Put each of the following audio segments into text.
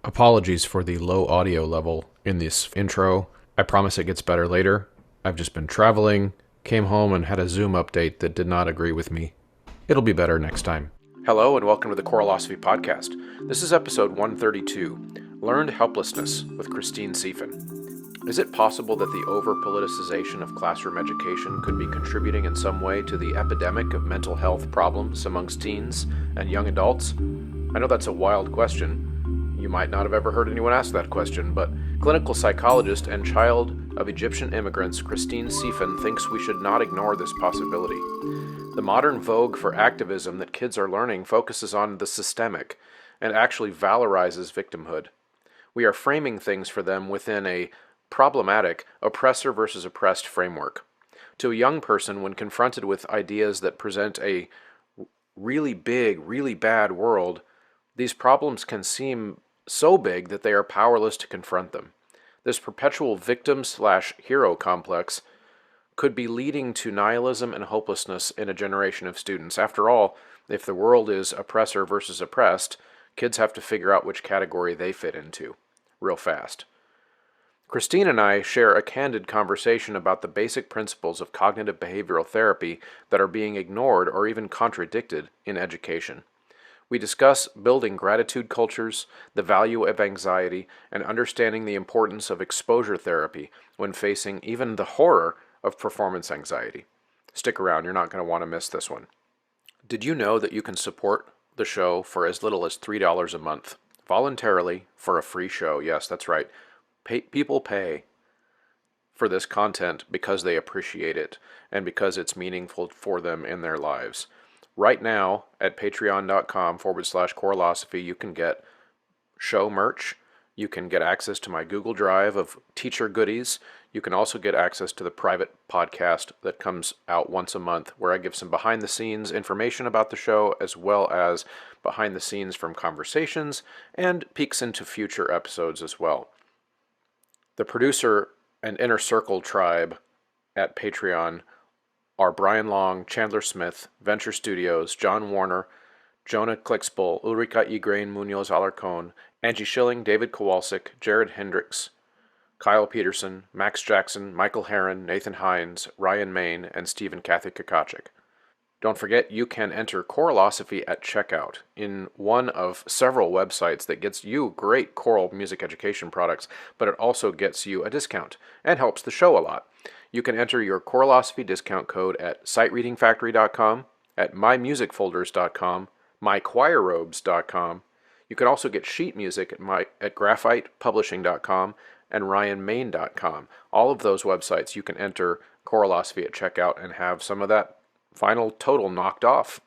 Apologies for the low audio level in this intro. I promise it gets better later. I've just been traveling, came home, and had a Zoom update that did not agree with me. It'll be better next time. Hello, and welcome to the Choreolosophy Podcast. This is episode 132, Learned Helplessness with Christine Sefein. Is it possible that the over-politicization of classroom education could be contributing in some way to the epidemic of mental health problems amongst teens and young adults? I know that's a wild question. You might not have ever heard anyone ask that question, but clinical psychologist and child of Egyptian immigrants Christine Sefein thinks we should not ignore this possibility. The modern vogue for activism that kids are learning focuses on the systemic and actually valorizes victimhood. We are framing things for them within a problematic oppressor versus oppressed framework. To a young person, when confronted with ideas that present a really big, really bad world, these problems can seem so big that they are powerless to confront them. This perpetual victim/hero complex could be leading to nihilism and hopelessness in a generation of students. After all, if the world is oppressor versus oppressed, kids have to figure out which category they fit into real fast. Christine and I share a candid conversation about the basic principles of cognitive behavioral therapy that are being ignored or even contradicted in education. We discuss building gratitude cultures, the value of anxiety, and understanding the importance of exposure therapy when facing even the horror of performance anxiety. Stick around, you're not going to want to miss this one. Did you know that you can support the show for as little as $3 a month, voluntarily for a free show? Yes, that's right. People pay for this content because they appreciate it and because it's meaningful for them in their lives. Right now, at patreon.com/Choreolosophy, you can get show merch. You can get access to my Google Drive of teacher goodies. You can also get access to the private podcast that comes out once a month, where I give some behind-the-scenes information about the show, as well as behind the scenes from conversations, and peeks into future episodes as well. The producer and Inner Circle tribe at Patreon are Brian Long, Chandler Smith, Venture Studios, John Warner, Jonah Klicksbull, Ulrika Igrain Munoz Alarcon, Angie Schilling, David Kowalczyk, Jared Hendricks, Kyle Peterson, Max Jackson, Michael Herron, Nathan Hines, Ryan Main, and Stephen Kathy Kakachik. Don't forget, you can enter Choreolosophy at checkout in one of several websites that gets you great choral music education products, but it also gets you a discount and helps the show a lot. You can enter your Choreolosophy discount code at sightreadingfactory.com, at mymusicfolders.com, mychoirrobes.com. You can also get sheet music at graphitepublishing.com and ryanmain.com. All of those websites you can enter Choreolosophy at checkout and have some of that final total knocked off.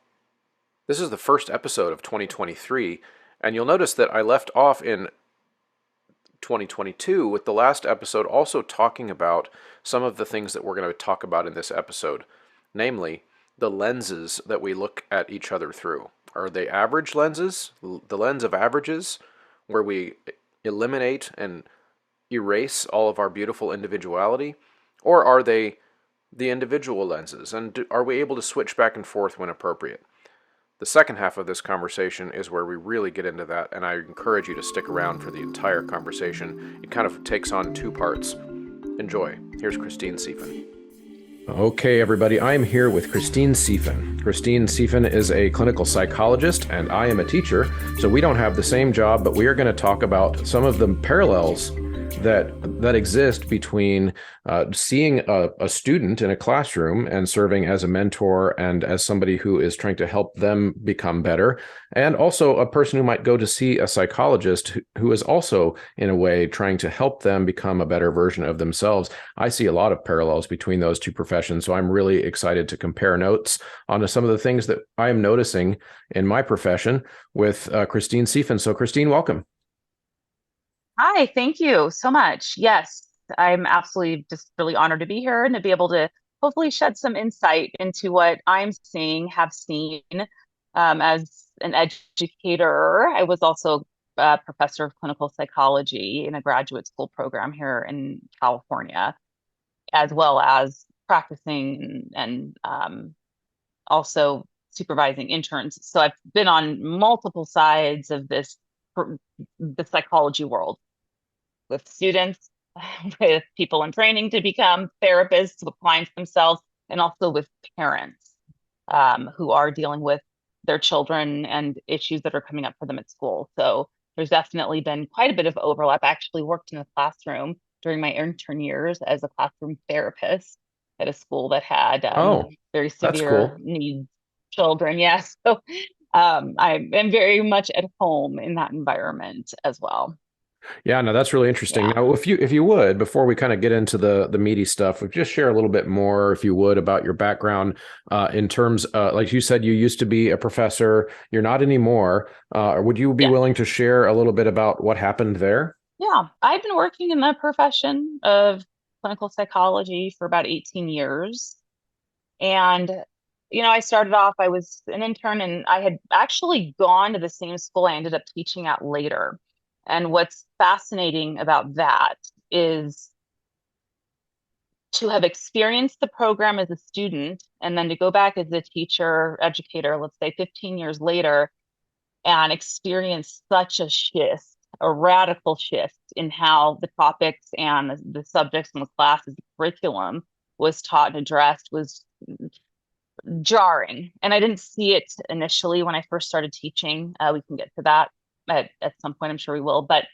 This is the first episode of 2023, and you'll notice that I left off in 2022 with the last episode also talking about some of the things that we're going to talk about in this episode, namely the lenses that we look at each other through. Are they average lenses, the lens of averages, where we eliminate and erase all of our beautiful individuality, or are they the individual lenses, and are we able to switch back and forth when appropriate? The second half of this conversation is where we really get into that, and I encourage you to stick around for the entire conversation. It kind of takes on two parts. Enjoy. Here's Christine Sefein. Okay, everybody, I am here with Christine Sefein. Christine Sefein is a clinical psychologist, and I am a teacher, so we don't have the same job, but we are going to talk about some of the parallels that exist between seeing a student in a classroom and serving as a mentor and as somebody who is trying to help them become better, and also a person who might go to see a psychologist who is also, in a way, trying to help them become a better version of themselves. I see a lot of parallels between those two professions, so I'm really excited to compare notes on some of the things that I am noticing in my profession with Christine Sefein. So, Christine, welcome. Hi, thank you so much. Yes, I'm absolutely just really honored to be here and to be able to hopefully shed some insight into what I'm seeing, have seen as an educator. I was also a professor of clinical psychology in a graduate school program here in California, as well as practicing and also supervising interns. So I've been on multiple sides of this the psychology world with students, with people in training to become therapists, with clients themselves, and also with parents who are dealing with their children and issues that are coming up for them at school. So there's definitely been quite a bit of overlap. I actually worked in a classroom during my intern years as a classroom therapist at a school that had Oh, very that's severe cool. needs children. Yes. So I am very much at home in that environment as well. Yeah, no, that's really interesting. Yeah. Now, if you would, before we kind of get into the meaty stuff, just share a little bit more, if you would, about your background in terms, like you said, you used to be a professor. You're not anymore. Would you be Yes. willing to share a little bit about what happened there? Yeah. I've been working in the profession of clinical psychology for about 18 years. And, I started off, I was an intern and I had actually gone to the same school I ended up teaching at later. And what's fascinating about that is to have experienced the program as a student and then to go back as a teacher, educator, let's say 15 years later, and experience such a shift, a radical shift in how the topics and the subjects in the classes, the curriculum was taught and addressed was jarring. And I didn't see it initially when I first started teaching. We can get to that at some point, I'm sure we will. But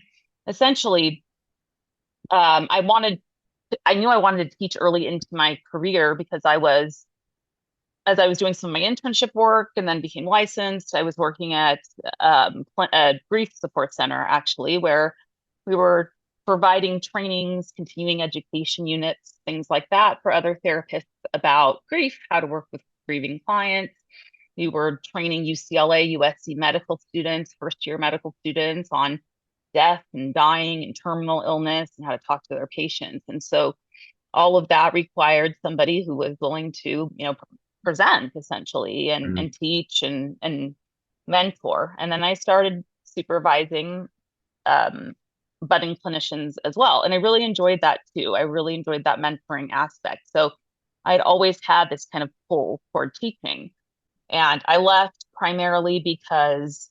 essentially, I knew I wanted to teach early into my career because as I was doing some of my internship work and then became licensed, I was working at a grief support center, actually, where we were providing trainings, continuing education units, things like that for other therapists about grief, how to work with grieving clients. We were training UCLA, USC medical students, first year medical students on death and dying and terminal illness and how to talk to their patients. And so all of that required somebody who was willing to, present essentially and teach and mentor. And then I started supervising um, budding clinicians as well. And I really enjoyed that too. I really enjoyed that mentoring aspect. So I'd always had this kind of pull toward teaching. And I left primarily because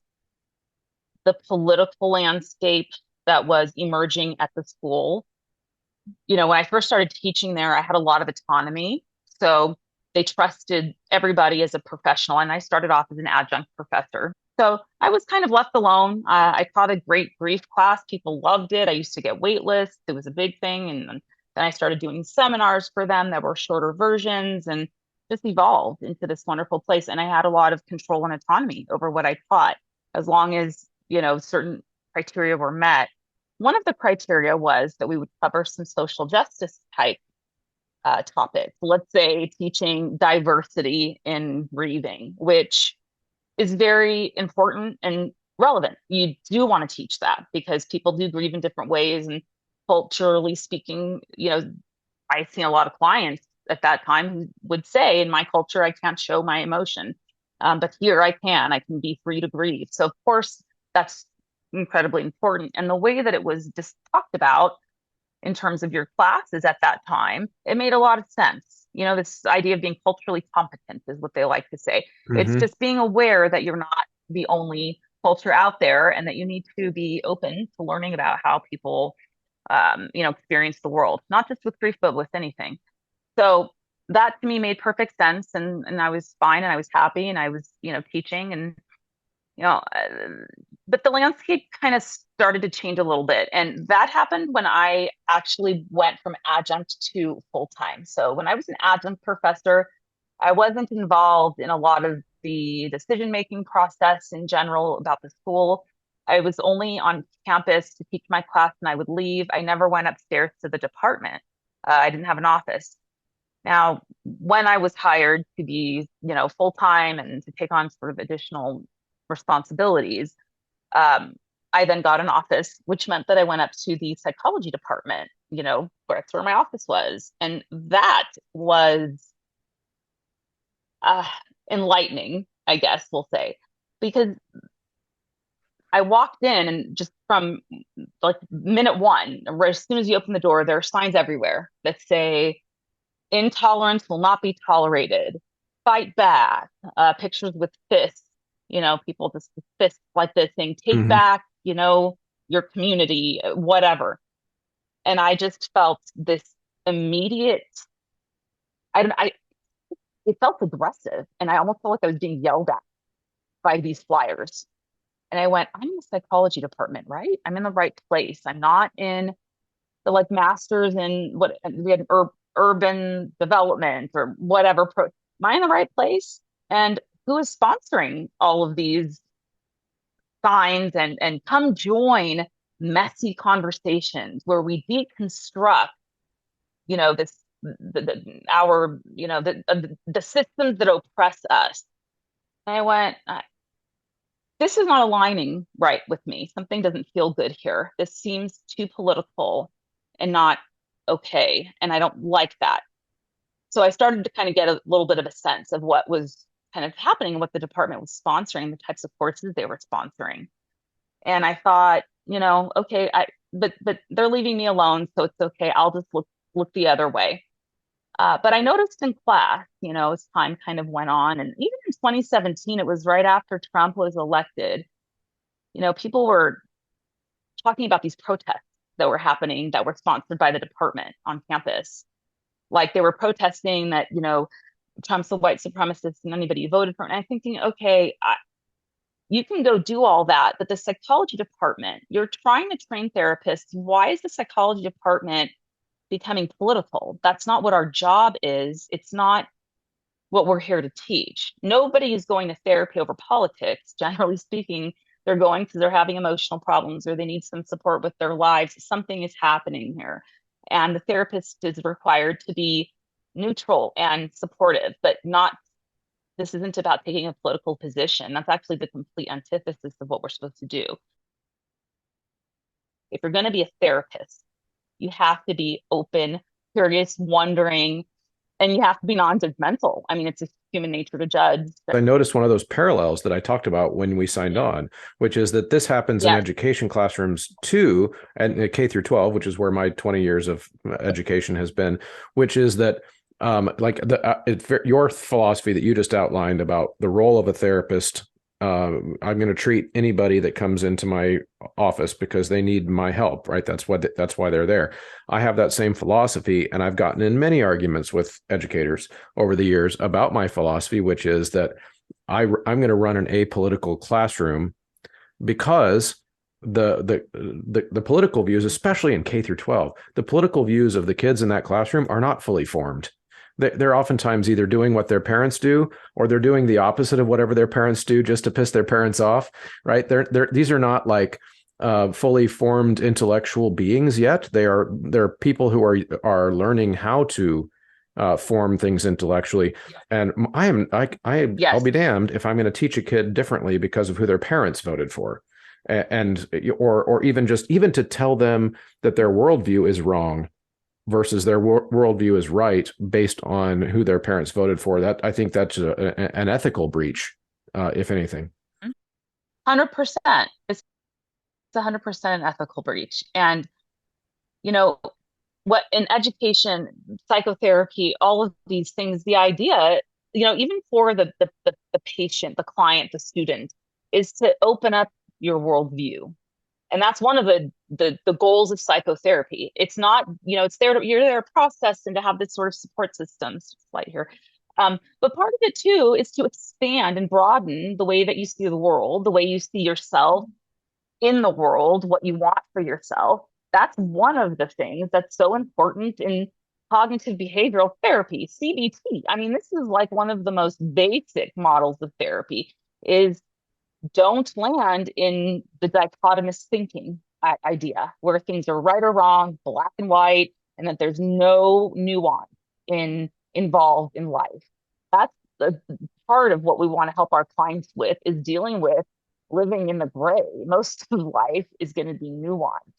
the political landscape that was emerging at the school, when I first started teaching there, I had a lot of autonomy. So they trusted everybody as a professional. And I started off as an adjunct professor. So I was kind of left alone. I taught a great grief class. People loved it. I used to get wait lists. It was a big thing. And then I started doing seminars for them that were shorter versions and just evolved into this wonderful place. And I had a lot of control and autonomy over what I taught, as long as, certain criteria were met. One of the criteria was that we would cover some social justice type topics. Let's say teaching diversity in grieving, which is very important and relevant. You do want to teach that because people do grieve in different ways. And culturally speaking, I've seen a lot of clients at that time who would say, in my culture, I can't show my emotion. But here I can. I can be free to grieve. So, of course, that's incredibly important. And the way that it was just talked about in terms of your classes at that time, it made a lot of sense. This idea of being culturally competent is what they like to say. It's Mm-hmm. just being aware that you're not the only culture out there and that you need to be open to learning about how people, experience the world, not just with grief, but with anything. So that to me made perfect sense. And I was fine and I was happy and I was, teaching and you know, uh, but the landscape kind of started to change a little bit. And that happened when I actually went from adjunct to full time. So when I was an adjunct professor, I wasn't involved in a lot of the decision making process in general about the school. I was only on campus to teach my class and I would leave. I never went upstairs to the department. I didn't have an office. Now, when I was hired to be, full time and to take on sort of additional responsibilities, um, I then got an office, which meant that I went up to the psychology department, where that's where my office was. And that was uh, enlightening, I guess we'll say, because I walked in and just from like minute one, right as soon as you open the door, there are signs everywhere that say, intolerance will not be tolerated. Fight back. Pictures with fists, people just fists like this saying, take Mm-hmm. back, your community, whatever. And I just felt this immediate, I it felt aggressive, and I almost felt like I was being yelled at by these flyers. And I went, I'm in the psychology department, right? I'm in the right place. I'm not in the like masters in what we had urban development or whatever. Am I in the right place? And who is sponsoring all of these signs and come join messy conversations where we deconstruct, this our the systems that oppress us. And I went, this is not aligning right with me. Something doesn't feel good here. This seems too political and not okay. And I don't like that. So I started to kind of get a little bit of a sense of what was kind of happening and what the department was sponsoring, the types of courses they were sponsoring. And I thought, okay, but they're leaving me alone, so it's okay. I'll just look the other way. But I noticed in class, as time kind of went on, and even in 2017, it was right after Trump was elected, people were talking about these protests that were happening that were sponsored by the department on campus. Like they were protesting that, Trump's a white supremacist and anybody voted for him. And I'm thinking, okay, you can go do all that, but the psychology department, you're trying to train therapists. Why is the psychology department becoming political? That's not what our job is. It's not what we're here to teach. Nobody is going to therapy over politics. Generally speaking, they're going because they're having emotional problems or they need some support with their lives. Something is happening here. And the therapist is required to be neutral and supportive, but not, this isn't about taking a political position. That's actually the complete antithesis of what we're supposed to do. If you're going to be a therapist, you have to be open, curious, wondering, and you have to be non-judgmental. I mean, it's just human nature to judge. I noticed one of those parallels that I talked about when we signed on, which is that this happens in education classrooms too, and K through 12, which is where my 20 years of education has been, which is that your philosophy that you just outlined about the role of a therapist. I'm going to treat anybody that comes into my office because they need my help, right? That's why they're there. I have that same philosophy, and I've gotten in many arguments with educators over the years about my philosophy, which is that I'm going to run an apolitical classroom because the political views, especially in K through 12, the political views of the kids in that classroom are not fully formed. They're oftentimes either doing what their parents do or they're doing the opposite of whatever their parents do just to piss their parents off, right? These are not like fully formed intellectual beings yet. They're people who are learning how to form things intellectually. And I'll be damned if I'm going to teach a kid differently because of who their parents voted for. Or even to tell them that their worldview is wrong versus their worldview is right based on who their parents voted for. That I think that's an ethical breach, if anything. 100%. It's 100% an ethical breach. And, what in education, psychotherapy, all of these things, the idea, even for the patient, the client, the student, is to open up your worldview. And that's one of the goals of psychotherapy. It's not, it's there you're there to process and to have this sort of support system. Slide here. But part of it too is to expand and broaden the way that you see the world, the way you see yourself in the world, what you want for yourself. That's one of the things that's so important in cognitive behavioral therapy, CBT. I mean, this is like one of the most basic models of therapy is don't land in the dichotomous thinking idea where things are right or wrong, black and white, and that there's no nuance involved in life. That's the part of what we want to help our clients with is dealing with living in the gray. Most of life is going to be nuanced.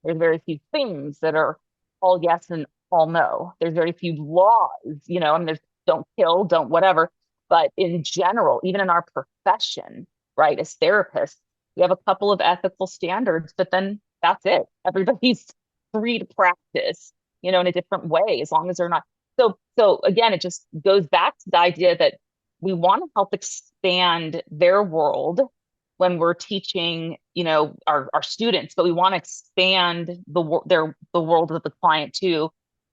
There's very few things that are all yes and all no. There's very few laws, and there's don't kill, don't whatever. But in general, even in our profession, right, as therapists, we have a couple of ethical standards, but then that's it. Everybody's free to practice, in a different way, as long as they're not. So again, it just goes back to the idea that we want to help expand their world when we're teaching, our students, but we want to expand the world of the client too,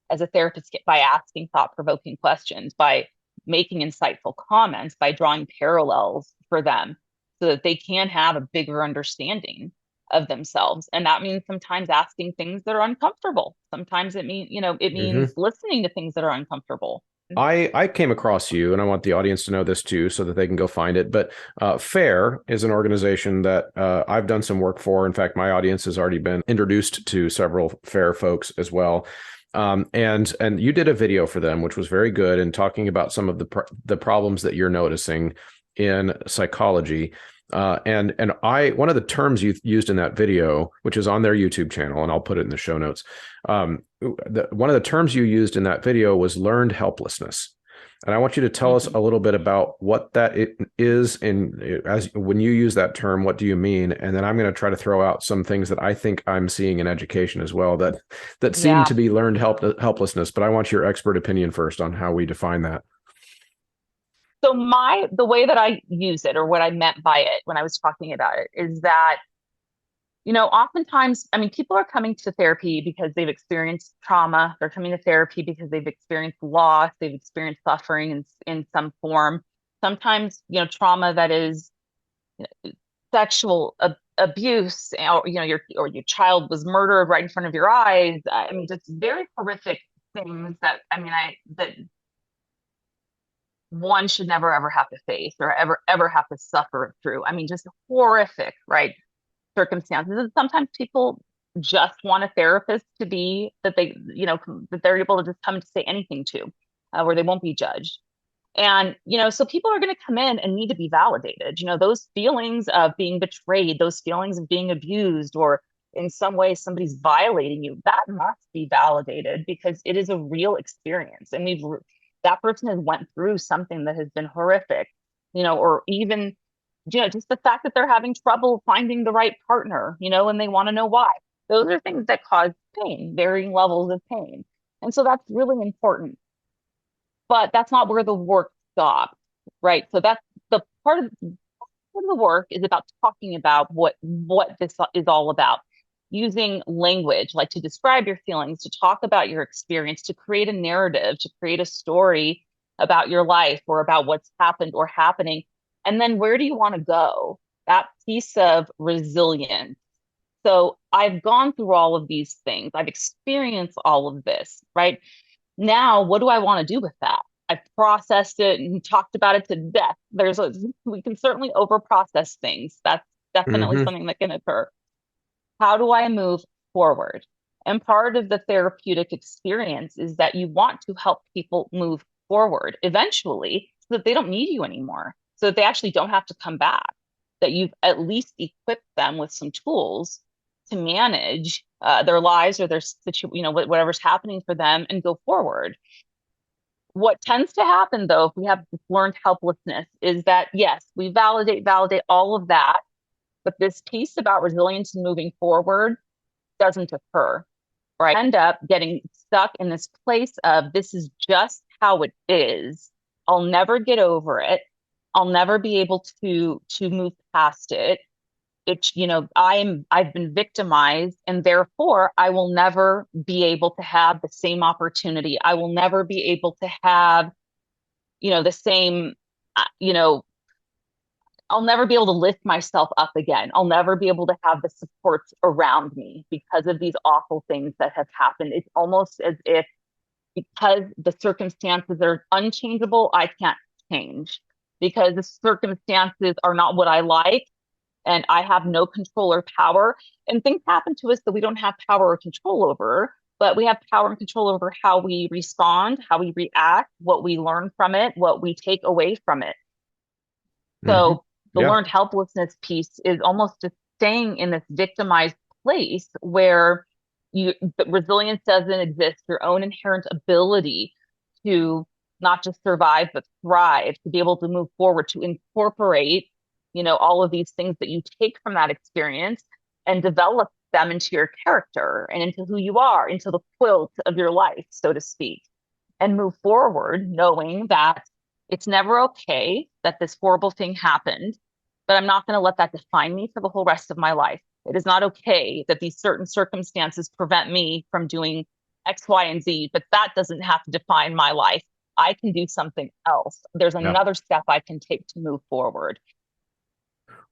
as a therapist, by asking thought-provoking questions, by making insightful comments, by drawing parallels for them so that they can have a bigger understanding of themselves. And that means sometimes asking things that are uncomfortable. Sometimes it Hmm. means listening to things that are uncomfortable. I came across you, and I want the audience to know this too, so that they can go find it. But FAIR is an organization that I've done some work for. In fact, my audience has already been introduced to several FAIR folks as well. And you did a video for them, which was very good, in talking about some of the problems that you're noticing in psychology. And one of the terms you used in that video, which is on their YouTube channel, and I'll put it in the show notes. One of the terms you used in that video was learned helplessness. And I want you to tell us Mhm. a little bit about what that it is, and as when you use that term, what do you mean? And then I'm going to try to throw out some things that I think I'm seeing in education as well that seem to Yeah. be learned helplessness. But I want your expert opinion first on how we define that. So the way that I use it, or what I meant by it when I was talking about it, is that, oftentimes, I mean, people are coming to therapy because they've experienced trauma. They're coming to therapy because they've experienced loss, they've experienced suffering in some form. Sometimes, trauma that is sexual abuse, or your child was murdered right in front of your eyes. I mean, just very horrific things that, I mean, I that one should never ever have to face, or ever have to suffer through. I mean, just horrific, right, circumstances. And sometimes people just want a therapist to be that they, that they're able to just come to say anything to, where they won't be judged. And, so people are going to come in and need to be validated. Those feelings of being betrayed, those feelings of being abused, or in some way somebody's violating you, that must be validated, because it is a real experience. And that person has went through something that has been horrific, or even, just the fact that they're having trouble finding the right partner, and they want to know why. Those are things that cause pain, varying levels of pain. And so that's really important. But that's not where the work stops, right? So that's the part of the work is about talking about what this is all about, using language, like to describe your feelings, to talk about your experience, to create a narrative, to create a story about your life, or about what's happened or happening. And then where do you want to go? That piece of resilience. So I've gone through all of these things. I've experienced all of this, right? Now, what do I want to do with that? I've processed it and talked about it to death. We can certainly over process things. That's definitely Hmm. something that can occur. How do I move forward? And part of the therapeutic experience is that you want to help people move forward eventually, so that they don't need you anymore, so that they actually don't have to come back, that you've at least equipped them with some tools to manage their lives, or their whatever's happening for them, and go forward. What tends to happen, though, if we have this learned helplessness, is that yes, we validate all of that, but this piece about resilience and moving forward doesn't occur, right? I end up getting stuck in this place of, this is just how it is. I'll never get over it. I'll never be able to move past it. It's, I've been victimized, and therefore I will never be able to have the same opportunity. I will never be able to have, the same, uh, you know, I'll never be able to lift myself up again. I'll never be able to have the supports around me because of these awful things that have happened. It's almost as if, because the circumstances are unchangeable, I can't change, because the circumstances are not what I like, and I have no control or power. And things happen to us that we don't have power or control over, but we have power and control over how we respond, how we react, what we learn from it, what we take away from it. Hmm. So the Yeah. learned helplessness piece is almost just staying in this victimized place where the resilience doesn't exist, your own inherent ability to not just survive, but thrive, to be able to move forward, to incorporate, all of these things that you take from that experience, and develop them into your character and into who you are, into the quilt of your life, so to speak, and move forward knowing that it's never okay that this horrible thing happened. but I'm not going to let that define me for the whole rest of my life. It is not okay that these certain circumstances prevent me from doing X, Y, and Z, but that doesn't have to define my life. I can do something else. There's Yeah. another step I can take to move forward.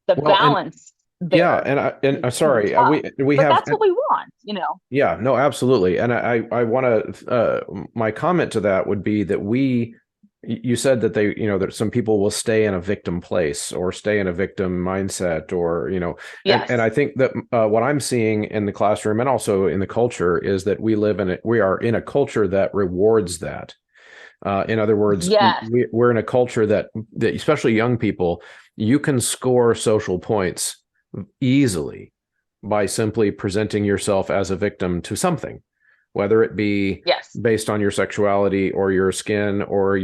The Well, and balance yeah, there and can be sorry, tough, we but have that's what we want, you know? yeah, no, absolutely. And I want to, my comment to that would be that you said that that some people will stay in a victim place or stay in a victim mindset or, and Yes. I think that what I'm seeing in the classroom and also in the culture is that we are in a culture that rewards that. In other words, Yes. we're in a culture that especially young people, you can score social points easily by simply presenting yourself as a victim to something, whether it be Yes. based on your sexuality or your skin or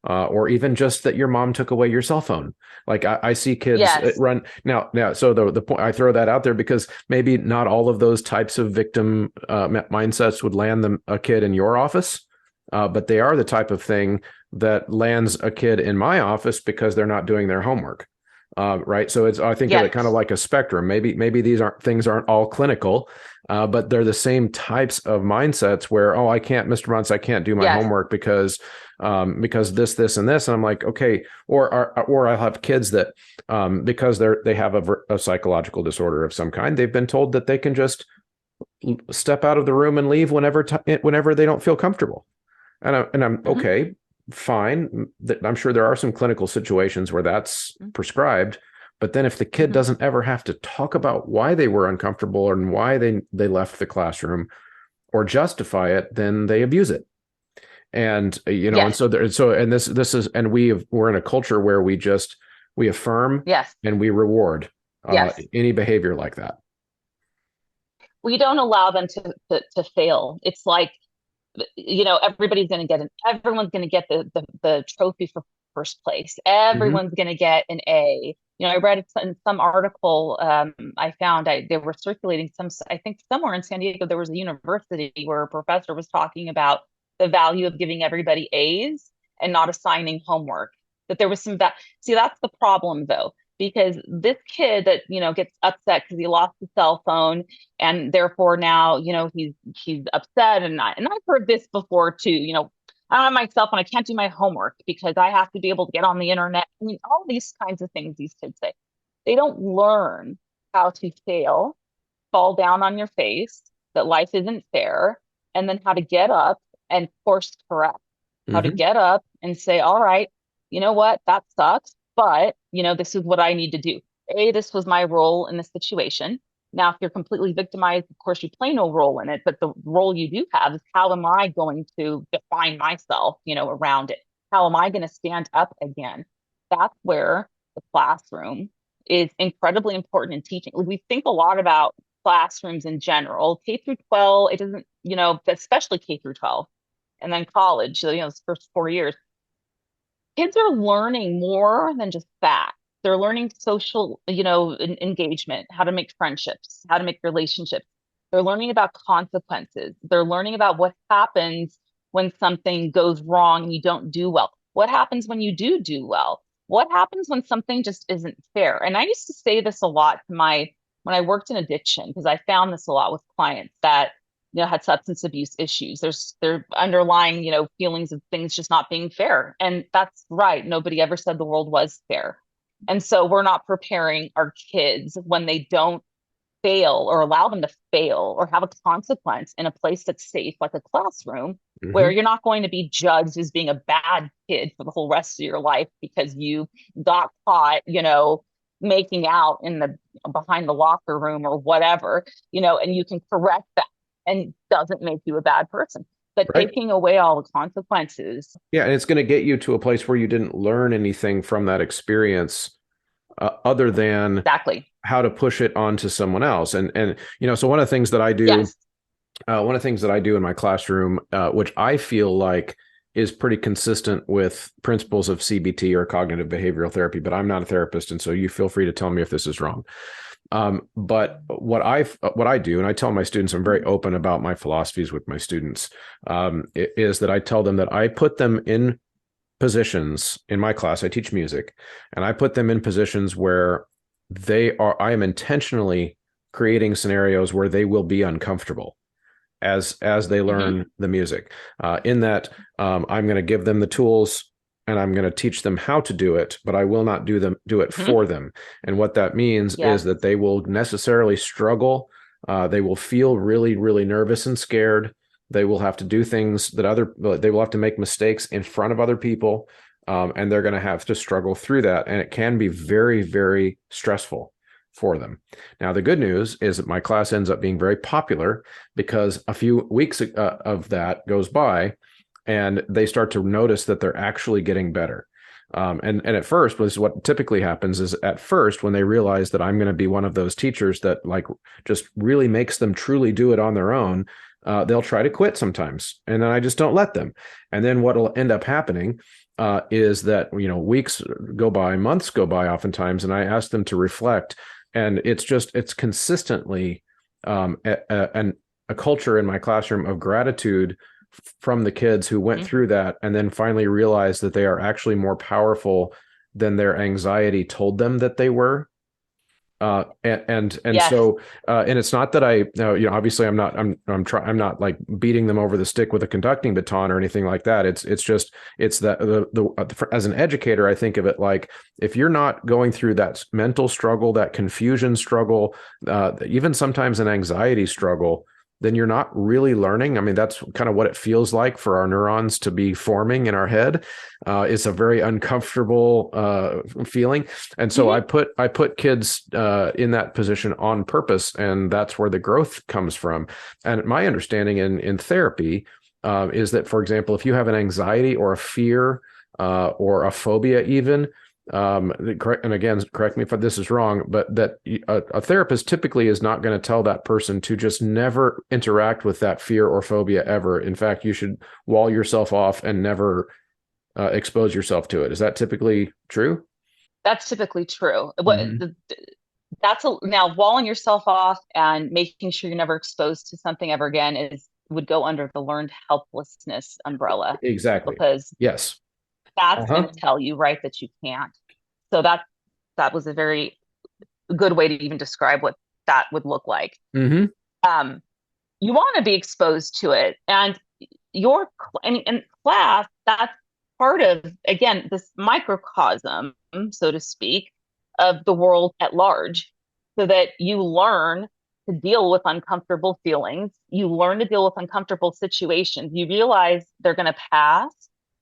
or even just that your mom took away your cell phone. Like I see kids Yes. run now. So the point I throw that out there because maybe not all of those types of victim mindsets would land a kid in your office, but they are the type of thing that lands a kid in my office because they're not doing their homework. Right. So I think of it kind of Yes. like a spectrum. Maybe things aren't all clinical, but they're the same types of mindsets where, oh, I can't, Mr. Muntz, I can't do my Yes. homework because this, and this. And I'm like, okay. Or I'll have kids that, because they have a psychological disorder of some kind, they've been told that they can just step out of the room and leave whenever they don't feel comfortable. And I'm Hmm. okay, fine. I'm sure there are some clinical situations where that's prescribed, but then if the kid Hmm. doesn't ever have to talk about why they were uncomfortable and why they left the classroom or justify it, then they abuse it. And and Yes. and this is and we're in a culture where we affirm Yes. and we reward Yes. any behavior like that. We don't allow them to fail. It's like, everyone's going to get the trophy for first place. Mm-hmm. Everyone's going to get an A. I read in some article, I found they were circulating I think somewhere in San Diego, there was a university where a professor was talking about the value of giving everybody A's and not assigning homework. That there was see, that's the problem though, because this kid that, gets upset because he lost his cell phone and therefore now, he's upset. And I've heard this before too. I don't have my cell phone, I can't do my homework because I have to be able to get on the internet. I mean, all these kinds of things these kids say. They don't learn how to fail, fall down on your face, that life isn't fair, and then how to get up and course correct, how to Mm-hmm. get up and say, all right, you know what, that sucks, but this is what I need to do. This was my role in the situation. Now, if you're completely victimized, of course, you play no role in it, but the role you do have is how am I going to define myself, around it? How am I going to stand up again? That's where the classroom is incredibly important in teaching. We think a lot about classrooms in general, K through 12, it doesn't, especially K through 12, and then college, the first 4 years. Kids are learning more than just facts. They're learning social, engagement, how to make friendships, how to make relationships. They're learning about consequences. They're learning about what happens when something goes wrong and you don't do well. What happens when you do well? What happens when something just isn't fair? And I used to say this a lot when I worked in addiction, because I found this a lot with clients that had substance abuse issues. Their underlying, feelings of things just not being fair. And that's right. Nobody ever said the world was fair. And so we're not preparing our kids when they don't fail or allow them to fail or have a consequence in a place that's safe, like a classroom, where Mm-hmm. you're not going to be judged as being a bad kid for the whole rest of your life because you got caught, making out in the behind the locker room or whatever, and you can correct that and doesn't make you a bad person. But Right. taking away all the consequences. Yeah, and it's going to get you to a place where you didn't learn anything from that experience other than Exactly. how to push it onto someone else. And so one of the things that I do, Yes. in my classroom, which I feel like is pretty consistent with principles of CBT or cognitive behavioral therapy, but I'm not a therapist, and so you feel free to tell me if this is wrong. But what I do, and I tell my students, I'm very open about my philosophies with my students, is that I tell them that I put them in positions in my class. I teach music, and I put them in positions where I am intentionally creating scenarios where they will be uncomfortable as they Hmm. learn the music. In that, I'm going to give them the tools and I'm going to teach them how to do it, but I will not do it Hmm. for them. And what that means is Yes. that they will necessarily struggle. They will feel really, really nervous and scared. They will have to do things they will have to make mistakes in front of other people. And they're going to have to struggle through that. And it can be very, very stressful for them. Now, the good news is that my class ends up being very popular because a few weeks of that goes by and they start to notice that they're actually getting better. And at first, was what typically happens is at first when they realize that I'm going to be one of those teachers that like just really makes them truly do it on their own, they'll try to quit sometimes, and then I just don't let them. And then what will end up happening is that weeks go by, months go by, oftentimes, and I ask them to reflect, and it's consistently a culture in my classroom of gratitude from the kids who went Hmm. through that and then finally realized that they are actually more powerful than their anxiety told them that they were. And Yes. so and it's not that obviously I'm not like beating them over the stick with a conducting baton or anything like that. It's just it's that as an educator, I think of it like if you're not going through that mental struggle, that confusion struggle, even sometimes an anxiety struggle, then you're not really learning. I mean, that's kind of what it feels like for our neurons to be forming in our head. It's a very uncomfortable feeling, and so Hmm. I put kids in that position on purpose, and that's where the growth comes from. And my understanding in therapy is that, for example, if you have an anxiety or a fear or a phobia, even and again, correct me if this is wrong, but that a therapist typically is not going to tell that person to just never interact with that fear or phobia ever. In fact, you should wall yourself off and never expose yourself to it. Is that typically true? That's typically true. Mm-hmm. Now walling yourself off and making sure you're never exposed to something ever again is would go under the learned helplessness umbrella Exactly. because Yes. that's going Uh-huh. to tell you, right, that you can't. So that was a very good way to even describe what that would look like. Mm-hmm. Um, you want to be exposed to it, and in class, that's part of again this microcosm, so to speak, of the world at large, so that you learn to deal with uncomfortable feelings. You learn to deal with uncomfortable situations. You realize they're going to pass.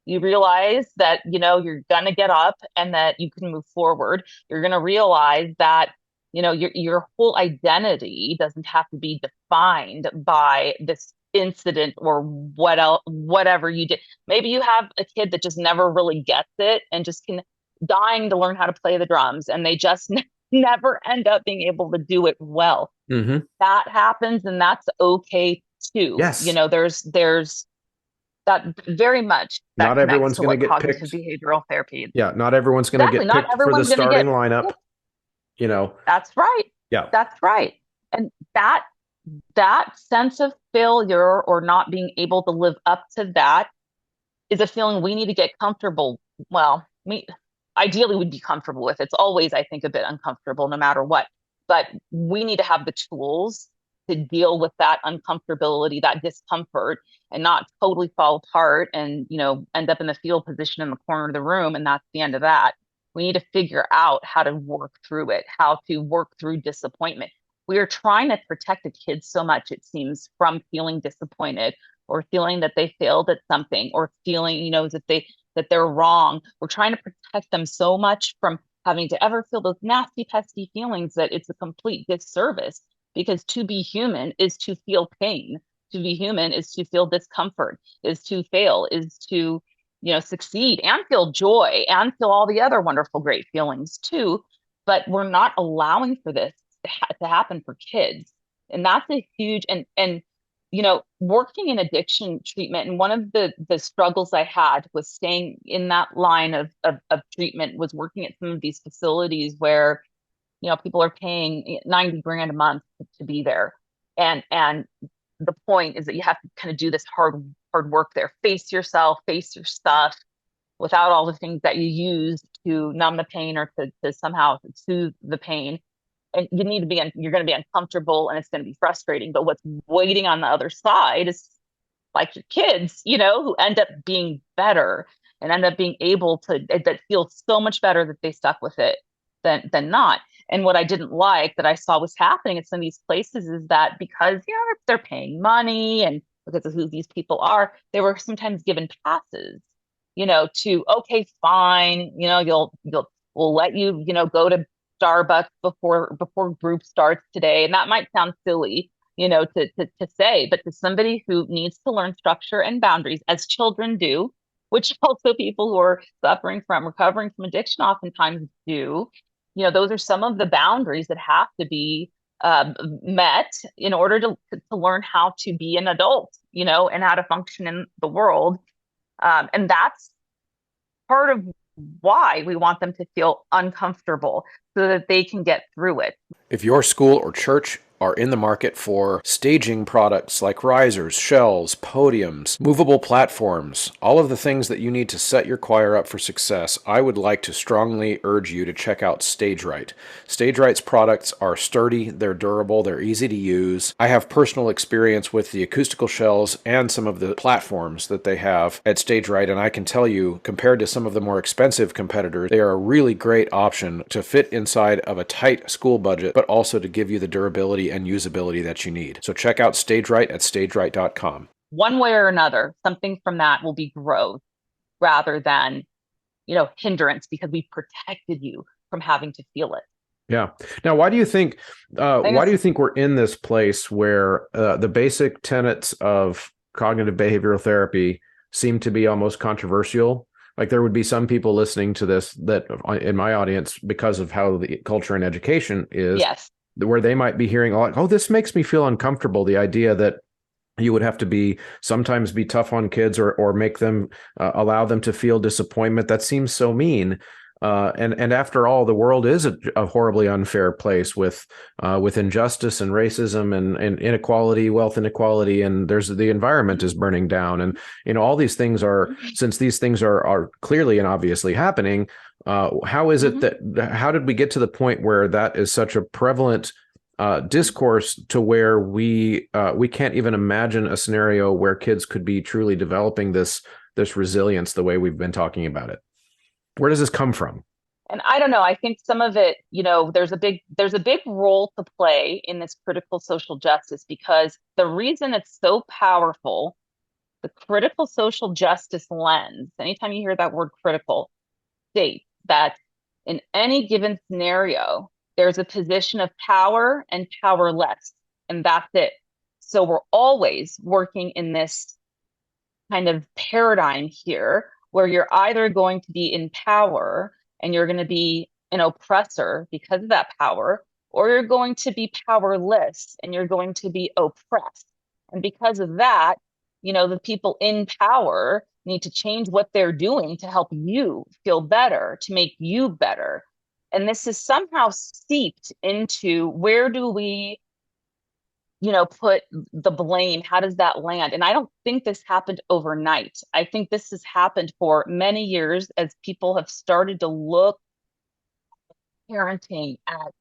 You realize that you're going to get up and that you can move forward. You're going to realize that your whole identity doesn't have to be defined by this incident or whatever you did. Maybe you have a kid that just never really gets it and just can dying to learn how to play the drums and they just never end up being able to do it well. Mm-hmm. That happens and that's okay too. Yes. There's that very much that Not connects everyone's to going what to get cognitive picked. behavioral therapy. Yeah, not everyone's going to Exactly. get Not picked for the everyone's going to starting get lineup. You know. that's right. Yeah. That's right. And that sense of failure or not being able to live up to that is a feeling we need to get comfortable. Well, we ideally would be comfortable with. It's always, I think, a bit uncomfortable no matter what. But we need to have the tools to deal with that uncomfortability, that discomfort, and not totally fall apart and, end up in the fetal position in the corner of the room. And that's the end of that. We need to figure out how to work through it, how to work through disappointment. We are trying to protect the kids so much, it seems, from feeling disappointed or feeling that they failed at something or feeling that they're wrong. We're trying to protect them so much from having to ever feel those nasty pesky feelings that it's a complete disservice, because to be human is to feel pain. To be human is to feel discomfort, is to fail, is to succeed and feel joy and feel all the other wonderful great feelings too. But we're not allowing for this to happen for kids, and that's a huge and working in addiction treatment, and one of the struggles I had was staying in that line of treatment was working at some of these facilities where people are paying 90 grand a month to be there, and the point is that you have to kind of do this hard work there, face yourself, face your stuff, without all the things that you use to numb the pain or to somehow soothe the pain. And you need to be, you're going to be uncomfortable and it's going to be frustrating. But what's waiting on the other side is like your kids, who end up being better and end up being able to, that feel so much better that they stuck with it than not. And what I didn't like that I saw was happening at some of these places is that because, they're paying money and because of who these people are, they were sometimes given passes, to, okay, fine, we'll let you, go to Starbucks before group starts today. And that might sound silly, to say, but to somebody who needs to learn structure and boundaries, as children do, which also people who are recovering from addiction oftentimes do, those are some of the boundaries that have to be met in order to learn how to be an adult, and how to function in the world. And that's part of why we want them to feel uncomfortable so that they can get through it. If your school or church are in the market for staging products like risers, shelves, podiums, movable platforms, all of the things that you need to set your choir up for success, I would like to strongly urge you to check out StageRight. StageRight's products are sturdy, they're durable, they're easy to use. I have personal experience with the acoustical shelves and some of the platforms that they have at StageRight, and I can tell you, compared to some of the more expensive competitors, they are a really great option to fit inside of a tight school budget, but also to give you the durability and usability that you need. So check out StageRight at stageright.com. One way or another, something from that will be growth rather than, hindrance, because we protected you from having to feel it. Yeah. Now, why do you think we're in this place where the basic tenets of cognitive behavioral therapy seem to be almost controversial? Like there would be some people listening to this that in my audience, because of how the culture and education is, yes, where they might be hearing like, oh, this makes me feel uncomfortable. The idea that you would have to sometimes be tough on kids or make them allow them to feel disappointment. That seems so mean. And after all, the world is a horribly unfair place with injustice and racism and inequality, wealth inequality, and the environment is burning down. And all these things since these things are clearly and obviously happening, how is it how did we get to the point where that is such a prevalent discourse to where we can't even imagine a scenario where kids could be truly developing this resilience the way we've been talking about it? Where does this come from? And I don't know. I think some of it, there's a big role to play in this critical social justice, because the reason it's so powerful, the critical social justice lens, anytime you hear that word critical, states that in any given scenario, there's a position of power and powerless, and that's it. So we're always working in this kind of paradigm here where you're either going to be in power and you're going to be an oppressor because of that power, or you're going to be powerless and you're going to be oppressed. And because of that, the people in power need to change what they're doing to help you feel better, to make you better. And this is somehow seeped into where do we put the blame? How does that land? And I don't think this happened overnight. I think this has happened for many years as people have started to look at parenting, at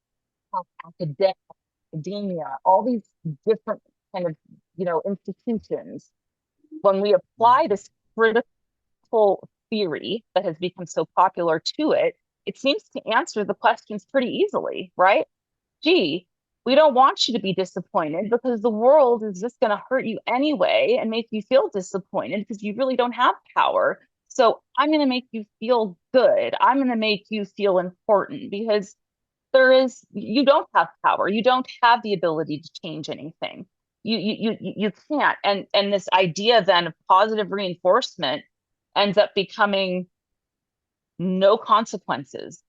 academia, all these different kind of, institutions. When we apply this critical theory that has become so popular to it, it seems to answer the questions pretty easily, right? Gee, we don't want you to be disappointed because the world is just going to hurt you anyway and make you feel disappointed because you really don't have power. So I'm going to make you feel good. I'm going to make you feel important because you don't have power. You don't have the ability to change anything. You can't. And this idea then of positive reinforcement ends up becoming no consequences.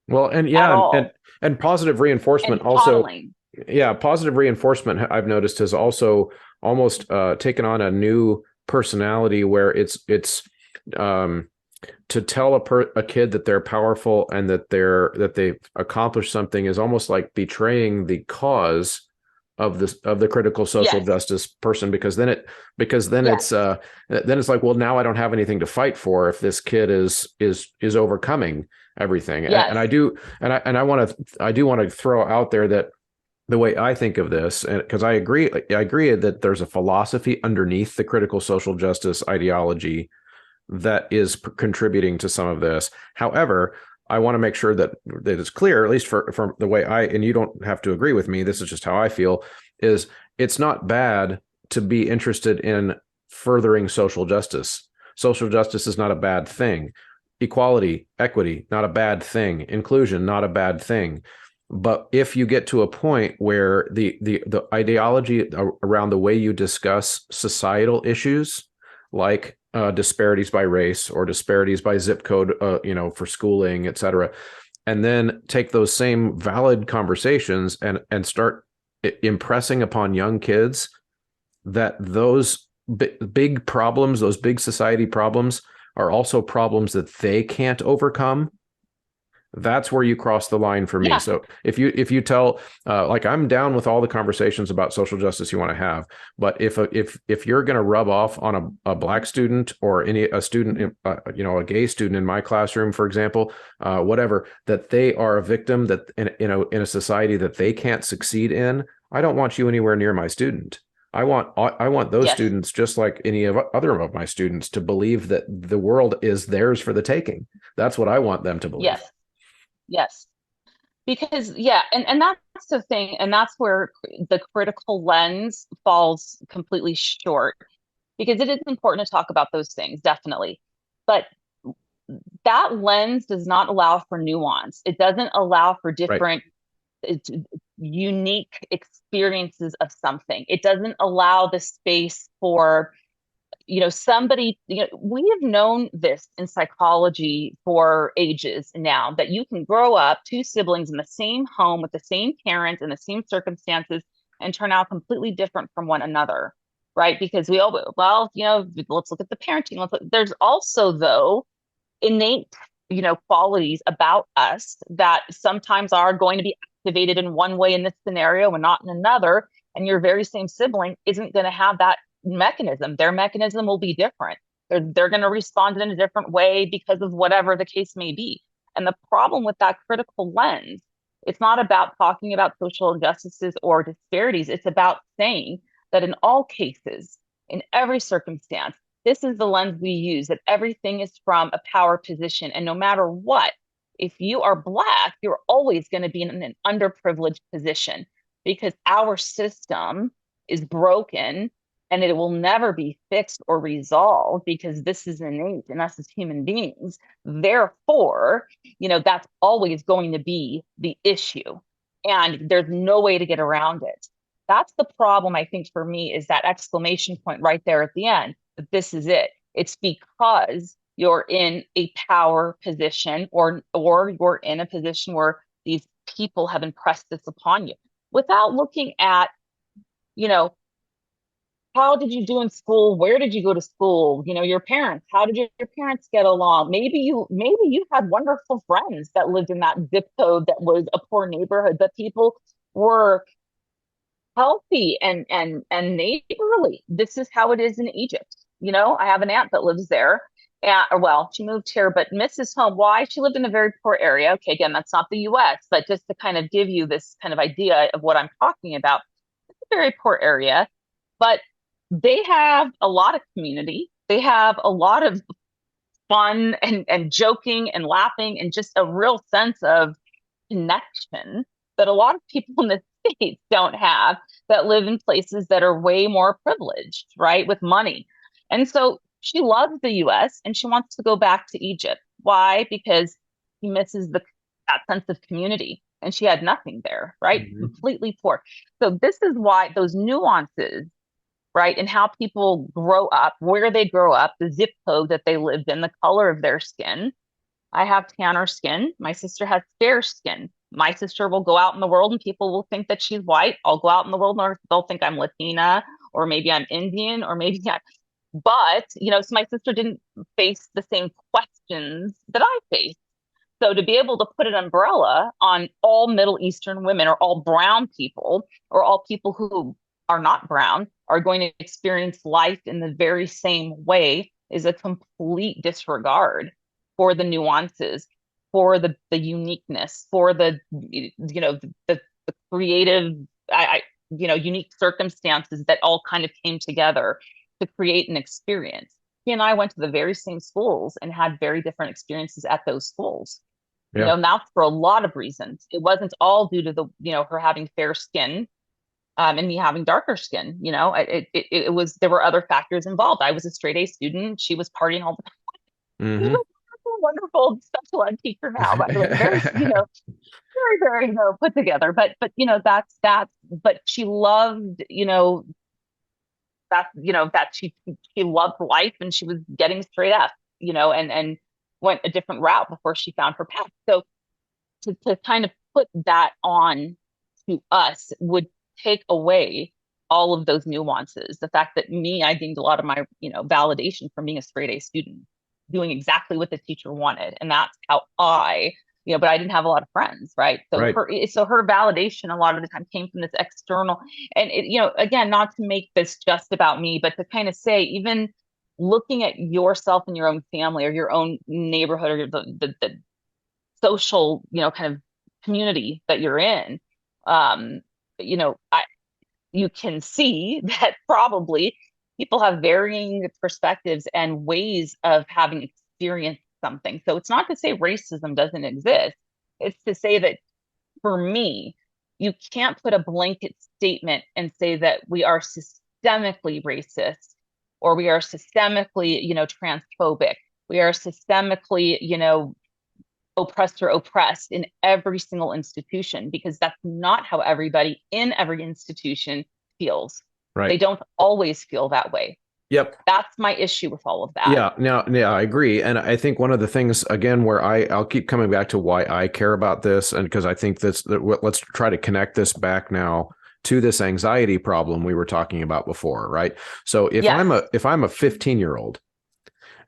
Well, and positive reinforcement and also, coddling. yeah, positive reinforcement I've noticed has also almost taken on a new personality where it's to tell a kid that they're powerful and that they've accomplished something is almost like betraying the cause of the critical social Yes. justice person, because then Yes. it's like, well, now I don't have anything to fight for if this kid is overcoming everything. And Yes. I do and I do want to throw out there that the way I think of this, and because I agree that there's a philosophy underneath the critical social justice ideology that is contributing to some of this. However, I want to make sure that it's clear, at least for the way and you don't have to agree with me, this is just how I feel, is it's not bad to be interested in furthering social justice. Social justice is not a bad thing. Equality, equity, not a bad thing. Inclusion, not a bad thing. But if you get to a point where the ideology around the way you discuss societal issues, like disparities by race or disparities by zip code, for schooling, et cetera, and then take those same valid conversations and start impressing upon young kids that those big problems, those big society problems, are also problems that they can't overcome. That's where you cross the line for me. Yeah. So if you tell, like, I'm down with all the conversations about social justice you want to have, but if you're going to rub off on a black student or a student, a gay student in my classroom, for example, whatever, that they are a victim, that in a society that they can't succeed in, I don't want you anywhere near my student. I want those Yes. students, just like any of other of my students, to believe that the world is theirs for the taking. That's what I want them to believe. Yes. Yes. Because yeah, and that's the thing, and that's where the critical lens falls completely short. Because it is important to talk about those things, definitely. But that lens does not allow for nuance. It doesn't allow for Right. different, it's, unique experiences of something. It doesn't allow the space for, somebody, we have known this in psychology for ages now, that you can grow up two siblings in the same home with the same parents in the same circumstances and turn out completely different from one another, right? Because we all, well, let's look at the parenting. There's also, though, innate, qualities about us that sometimes are going to be activated in one way in this scenario and not in another. And your very same sibling isn't going to have that mechanism. Their mechanism will be different. They're going to respond in a different way because of whatever the case may be. And the problem with that critical lens, it's not about talking about social injustices or disparities. It's about saying that in all cases, in every circumstance, this is the lens we use, that everything is from a power position. And no matter what, if you are Black, you're always going to be in an underprivileged position because our system is broken and it will never be fixed or resolved because this is innate in us as human beings. Therefore, that's always going to be the issue. And there's no way to get around it. That's the problem, I think, for me, is that exclamation point right there at the end. This is it. It's because you're in a power position, or you're in a position where these people have impressed this upon you without looking at, you know, how did you do in school? Where did you go to school? Your parents, how did your parents get along? Maybe you had wonderful friends that lived in that zip code that was a poor neighborhood, but people were healthy and neighborly. This is how it is in Egypt. I have an aunt that lives there. And, or well, she moved here, but misses home. Why? She lived in a very poor area. Okay, again, that's not the US, but just to kind of give you this kind of idea of what I'm talking about, it's a very poor area, but they have a lot of community. They have a lot of fun and joking and laughing and just a real sense of connection that a lot of people in the States don't have, that live in places that are way more privileged, right, with money. And so she loves the US and she wants to go back to Egypt. Why? Because she misses that sense of community. And she had nothing there, right? Mhm. Completely poor. So this is why those nuances, right, and how people grow up, where they grow up, the zip code that they lived in, the color of their skin. I have tanner skin. My sister has fair skin. My sister will go out in the world and people will think that she's white. I'll go out in the world and they'll think I'm Latina, or maybe I'm Indian, or maybe I, but, so my sister didn't face the same questions that I faced. So to be able to put an umbrella on all Middle Eastern women or all brown people or all people who are not brown are going to experience life in the very same way is a complete disregard for the nuances, for the uniqueness, for the creative, unique circumstances that all kind of came together to create an experience. He and I went to the very same schools and had very different experiences at those schools. Yeah. And that's for a lot of reasons. It wasn't all due to her having fair skin, and me having darker skin. It was, there were other factors involved. I was a straight A student. She was partying all the time. She Hmm. was a wonderful special ed teacher now, by the way, very, very, very, put together. But she loved, that she loved life and she was getting straight F, and went a different route before she found her path. So to kind of put that on to us would take away all of those nuances. The fact that I gained a lot of my, validation from being a straight A student, doing exactly what the teacher wanted. And that's how but I didn't have a lot of friends, right? So Right. her validation a lot of the time came from this external, and again, not to make this just about me, but to kind of say, even looking at yourself and your own family or your own neighborhood or the social, kind of community that you're in, um, I you can see that probably people have varying perspectives and ways of having experienced something. So it's not to say racism doesn't exist. It's to say that for me, you can't put a blanket statement and say that we are systemically racist or we are systemically, transphobic. We are systemically, oppressed or oppressed in every single institution, because that's not how everybody in every institution feels. They Right. don't always feel that way. Yep. That's my issue with all of that. Yeah, now, yeah, I agree. And I think one of the things, again, where I'll keep coming back to why I care about this, and because I think let's try to connect this back now to this anxiety problem we were talking about before, right? So Yes. if I'm a 15-year-old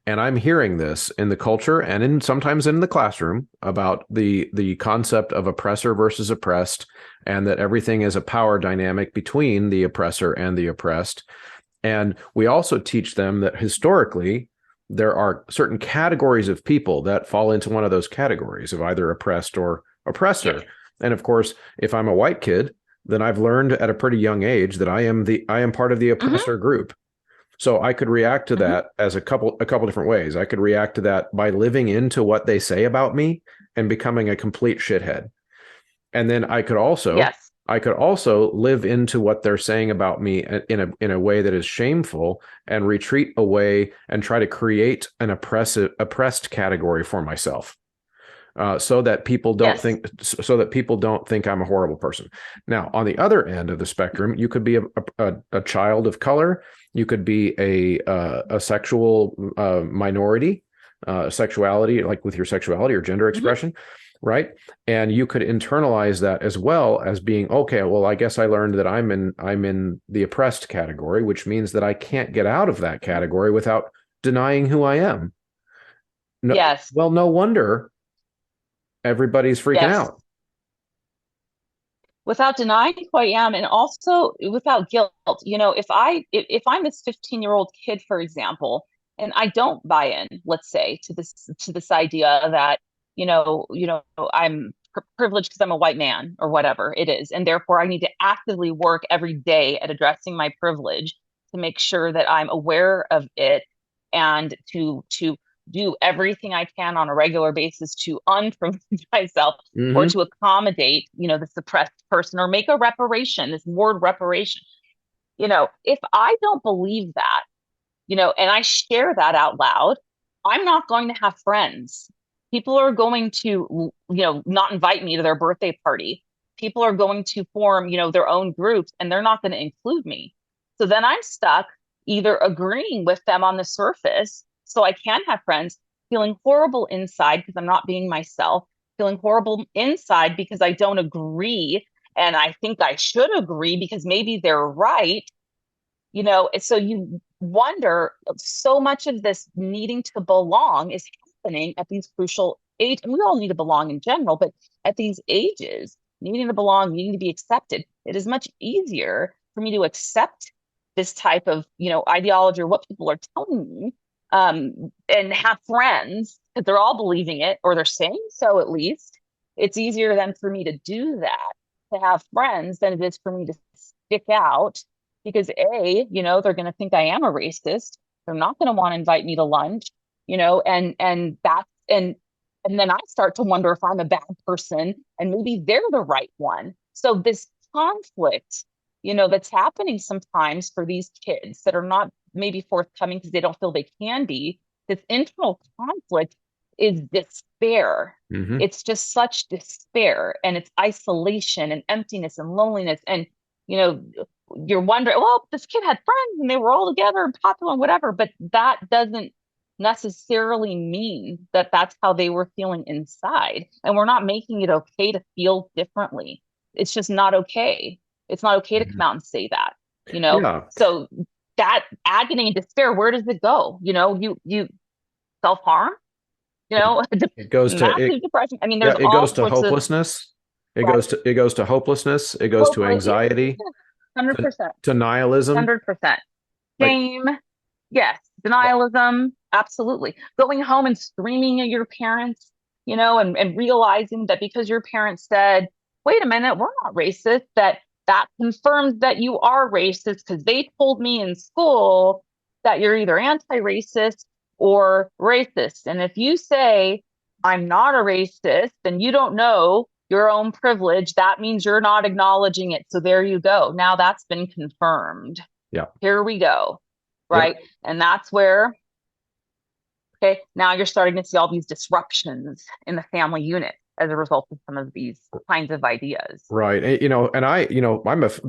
and I'm hearing this in the culture and sometimes in the classroom about the concept of oppressor versus oppressed, and that everything is a power dynamic between the oppressor and the oppressed. And we also teach them that historically, there are certain categories of people that fall into one of those categories of either oppressed or oppressor. Yes. And of course, if I'm a white kid, then I've learned at a pretty young age that I am part of the Mm-hmm. oppressor group. So I could react to Mm-hmm. that as a couple different ways. I could react to that by living into what they say about me and becoming a complete shithead. And then Yes. I could also live into what they're saying about me in a way that is shameful and retreat away and try to create an oppressed category for myself. So that people don't Yes. think I'm a horrible person. Now, on the other end of the spectrum, you could be a child of color, you could be a sexual minority, sexuality, like with your sexuality or gender Mm-hmm. expression, right? And you could internalize that as well as being, okay, well, I guess I learned that I'm in the oppressed category, which means that I can't get out of that category without denying who I am. No, Yes. well, no wonder everybody's freaking Yes. out. Without denying who I am, and also without guilt. If I'm this 15-year-old kid, for example, and I don't buy in, let's say, to this idea that, I'm privileged because I'm a white man or whatever it is, and therefore I need to actively work every day at addressing my privilege to make sure that I'm aware of it and to do everything I can on a regular basis to unprivilege myself or Mm-hmm. to accommodate, the suppressed person, or make a reparation, this word reparation. If I don't believe that, and I share that out loud, I'm not going to have friends. People are going to, not invite me to their birthday party. People are going to form, their own groups, and they're not going to include me. So then I'm stuck either agreeing with them on the surface so I can have friends, feeling horrible inside because I'm not being myself, feeling horrible inside because I don't agree. And I think I should agree because maybe they're right. So you wonder, so much of this needing to belong is happening at these crucial age, and we all need to belong in general, but at these ages, needing to belong, needing to be accepted, it is much easier for me to accept this type of, ideology or what people are telling me, and have friends because they're all believing it or they're saying so at least. It's easier then for me to do that, to have friends, than it is for me to stick out because they're going to think I am a racist. They're not going to want to invite me to lunch, and then I start to wonder if I'm a bad person and maybe they're the right one. So this conflict, that's happening sometimes for these kids that are not maybe forthcoming because they don't feel they can be, this internal conflict is despair. Hmm. It's just such despair, and it's isolation and emptiness and loneliness. And, you know, you're wondering, well, this kid had friends and they were all together and popular and whatever, but that doesn't necessarily mean that that's how they were feeling inside. And we're not making it okay to feel differently. It's just not okay. It's not okay to come Hmm. out and say that, Yeah, So that agony and despair, where does it go? You self-harm, it, it goes to it. massive depression. I mean, Yeah, there's it all goes to sorts of hopelessness. right. It goes to hopelessness. It goes to Hopefully, yeah, anxiety, 100%, to nihilism. 100%. Like, Shame, yes. Denialism, absolutely. Going home and screaming at your parents, and realizing that because your parents said, wait a minute, we're not racist, that confirms that you are racist because they told me in school that you're either anti-racist or racist. And if you say, I'm not a racist, then you don't know your own privilege. That means you're not acknowledging it. So there you go. Now that's been confirmed. yeah, Here we go. yep. Right. And that's where, okay, now you're starting to see all these disruptions in the family unit as a result of some of these kinds of ideas. Right. And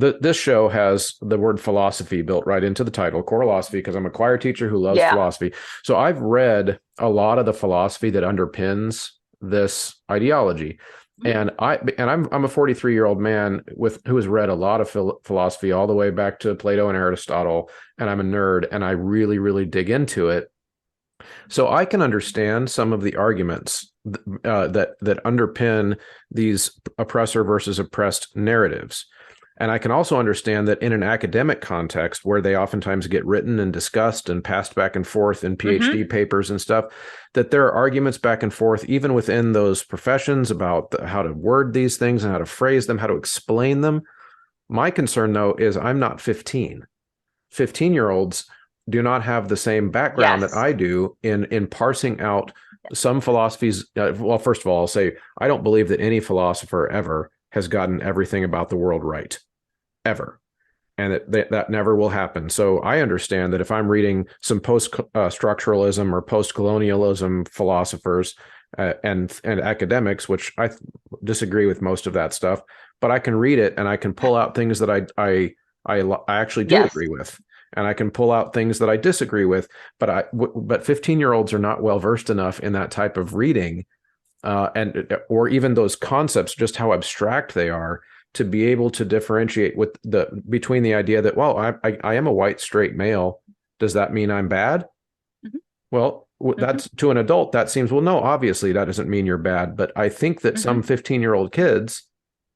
this show has the word philosophy built right into the title, core philosophy, because I'm a choir teacher who loves Yeah. philosophy. So I've read a lot of the philosophy that underpins this ideology. I'm a 43-year-old man who has read a lot of philosophy all the way back to Plato and Aristotle, and I'm a nerd and I really, really dig into it. So I can understand some of the arguments that underpin these oppressor versus oppressed narratives. And I can also understand that in an academic context where they oftentimes get written and discussed and passed back and forth in Mm-hmm. PhD papers and stuff, that there are arguments back and forth, even within those professions, about how to word these things and how to phrase them, how to explain them. My concern, though, is I'm not 15. 15-year-olds do not have the same background that Yes. I do in parsing out some philosophies. Well, first of all, I'll say I don't believe that any philosopher ever has gotten everything about the world right, ever. And that never will happen. So I understand that if I'm reading some post-structuralism or post-colonialism philosophers and academics, which I disagree with most of that stuff, but I can read it and I can pull out things that I actually do Yes. agree with, and I can pull out things that I disagree with. But 15-year-olds are not well versed enough in that type of reading, and or even those concepts, just how abstract they are, to be able to differentiate between the idea that, well, I am a white straight male. Does that mean I'm bad? Mm-hmm. Well, Mm-hmm. that's to an adult. That seems, well, no, obviously that doesn't mean you're bad. But I think that Mm-hmm. some 15-year-old kids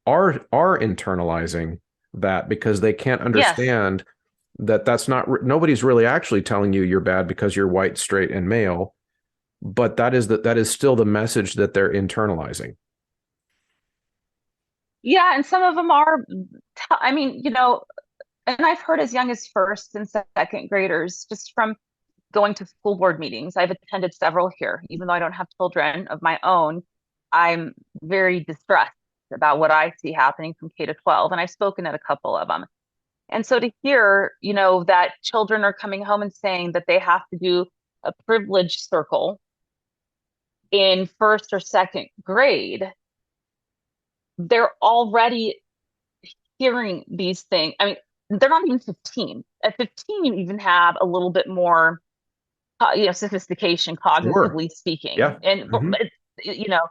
are internalizing that because they can't Yes. understand that that's not nobody's really actually telling you you're bad because you're white, straight, and male. But that is still the message that they're internalizing. Yeah. And some of them are, I mean, and I've heard as young as first and second graders, just from going to school board meetings. I've attended several here, even though I don't have children of my own. I'm very distressed about what I see happening from K to 12, and I've spoken at a couple of them. And so to hear, that children are coming home and saying that they have to do a privilege circle in first or second grade, they're already hearing these things. I mean, they're not even 15. At 15, you even have a little bit more, sophistication, Sure. cognitively speaking. Yeah. And, Hmm. you know,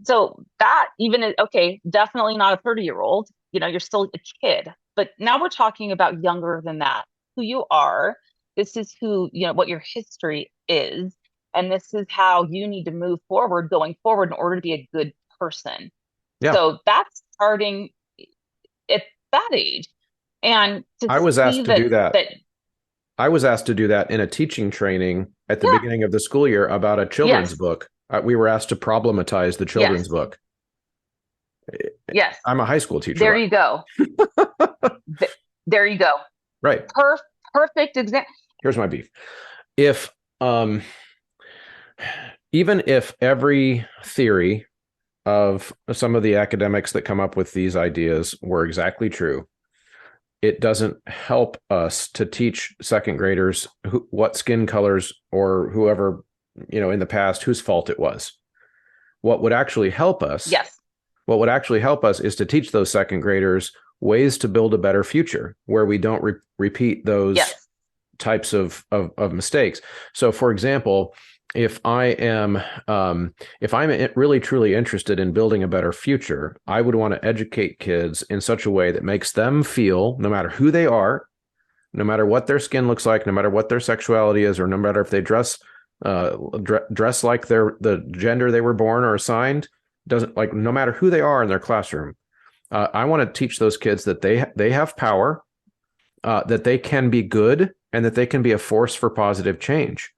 so that even, okay, definitely not a 30-year-old, you're still a kid. But now we're talking about younger than that, who you are. This is who, what your history is. and this is how you need to move forward going forward in order to be a good person. Yeah. So that's starting at that age. And to I was see asked to that do that. that I was asked to do that in a teaching training at the yeah, beginning of the school year about a children's yes, book. We were asked to problematize the children's yes, book. yes. I'm a high school teacher, There by you go. There you go. right. Perf- Perfect example. Here's my beef. If even if every theory of some of the academics that come up with these ideas were exactly true, it doesn't help us to teach second graders what skin colors or whoever, in the past, whose fault it was. What would actually help us, Yes, is to teach those second graders ways to build a better future where we don't repeat those yes, types of mistakes. So, for example, if I am if I'm really truly interested in building a better future, I would want to educate kids in such a way that makes them feel, no matter who they are, no matter what their skin looks like, no matter what their sexuality is, or no matter if they dress like the gender they were born or assigned, doesn't, like, no matter who they are in their classroom. I want to teach those kids that they have power, that they can be good, and that they can be a force for positive change.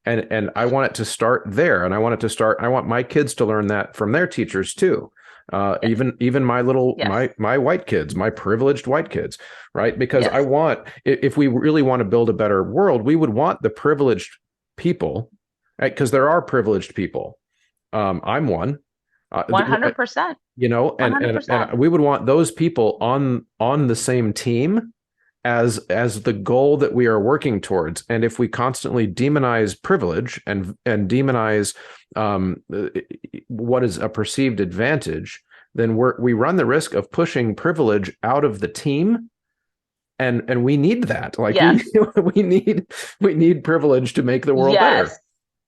And I want it to start there. And I want my kids to learn that from their teachers too. yes, Even my little, yes, my white kids, my privileged white kids, right? Because yes. if we really want to build a better world, we would want the privileged people, right? Because there are privileged people. I'm one. 100%. And 100%. we would want those people on the same team as the goal that we are working towards. And if we constantly demonize privilege and demonize what is a perceived advantage, then we run the risk of pushing privilege out of the team. And we need that. Like, we Yes, we need privilege to make the world better. yes,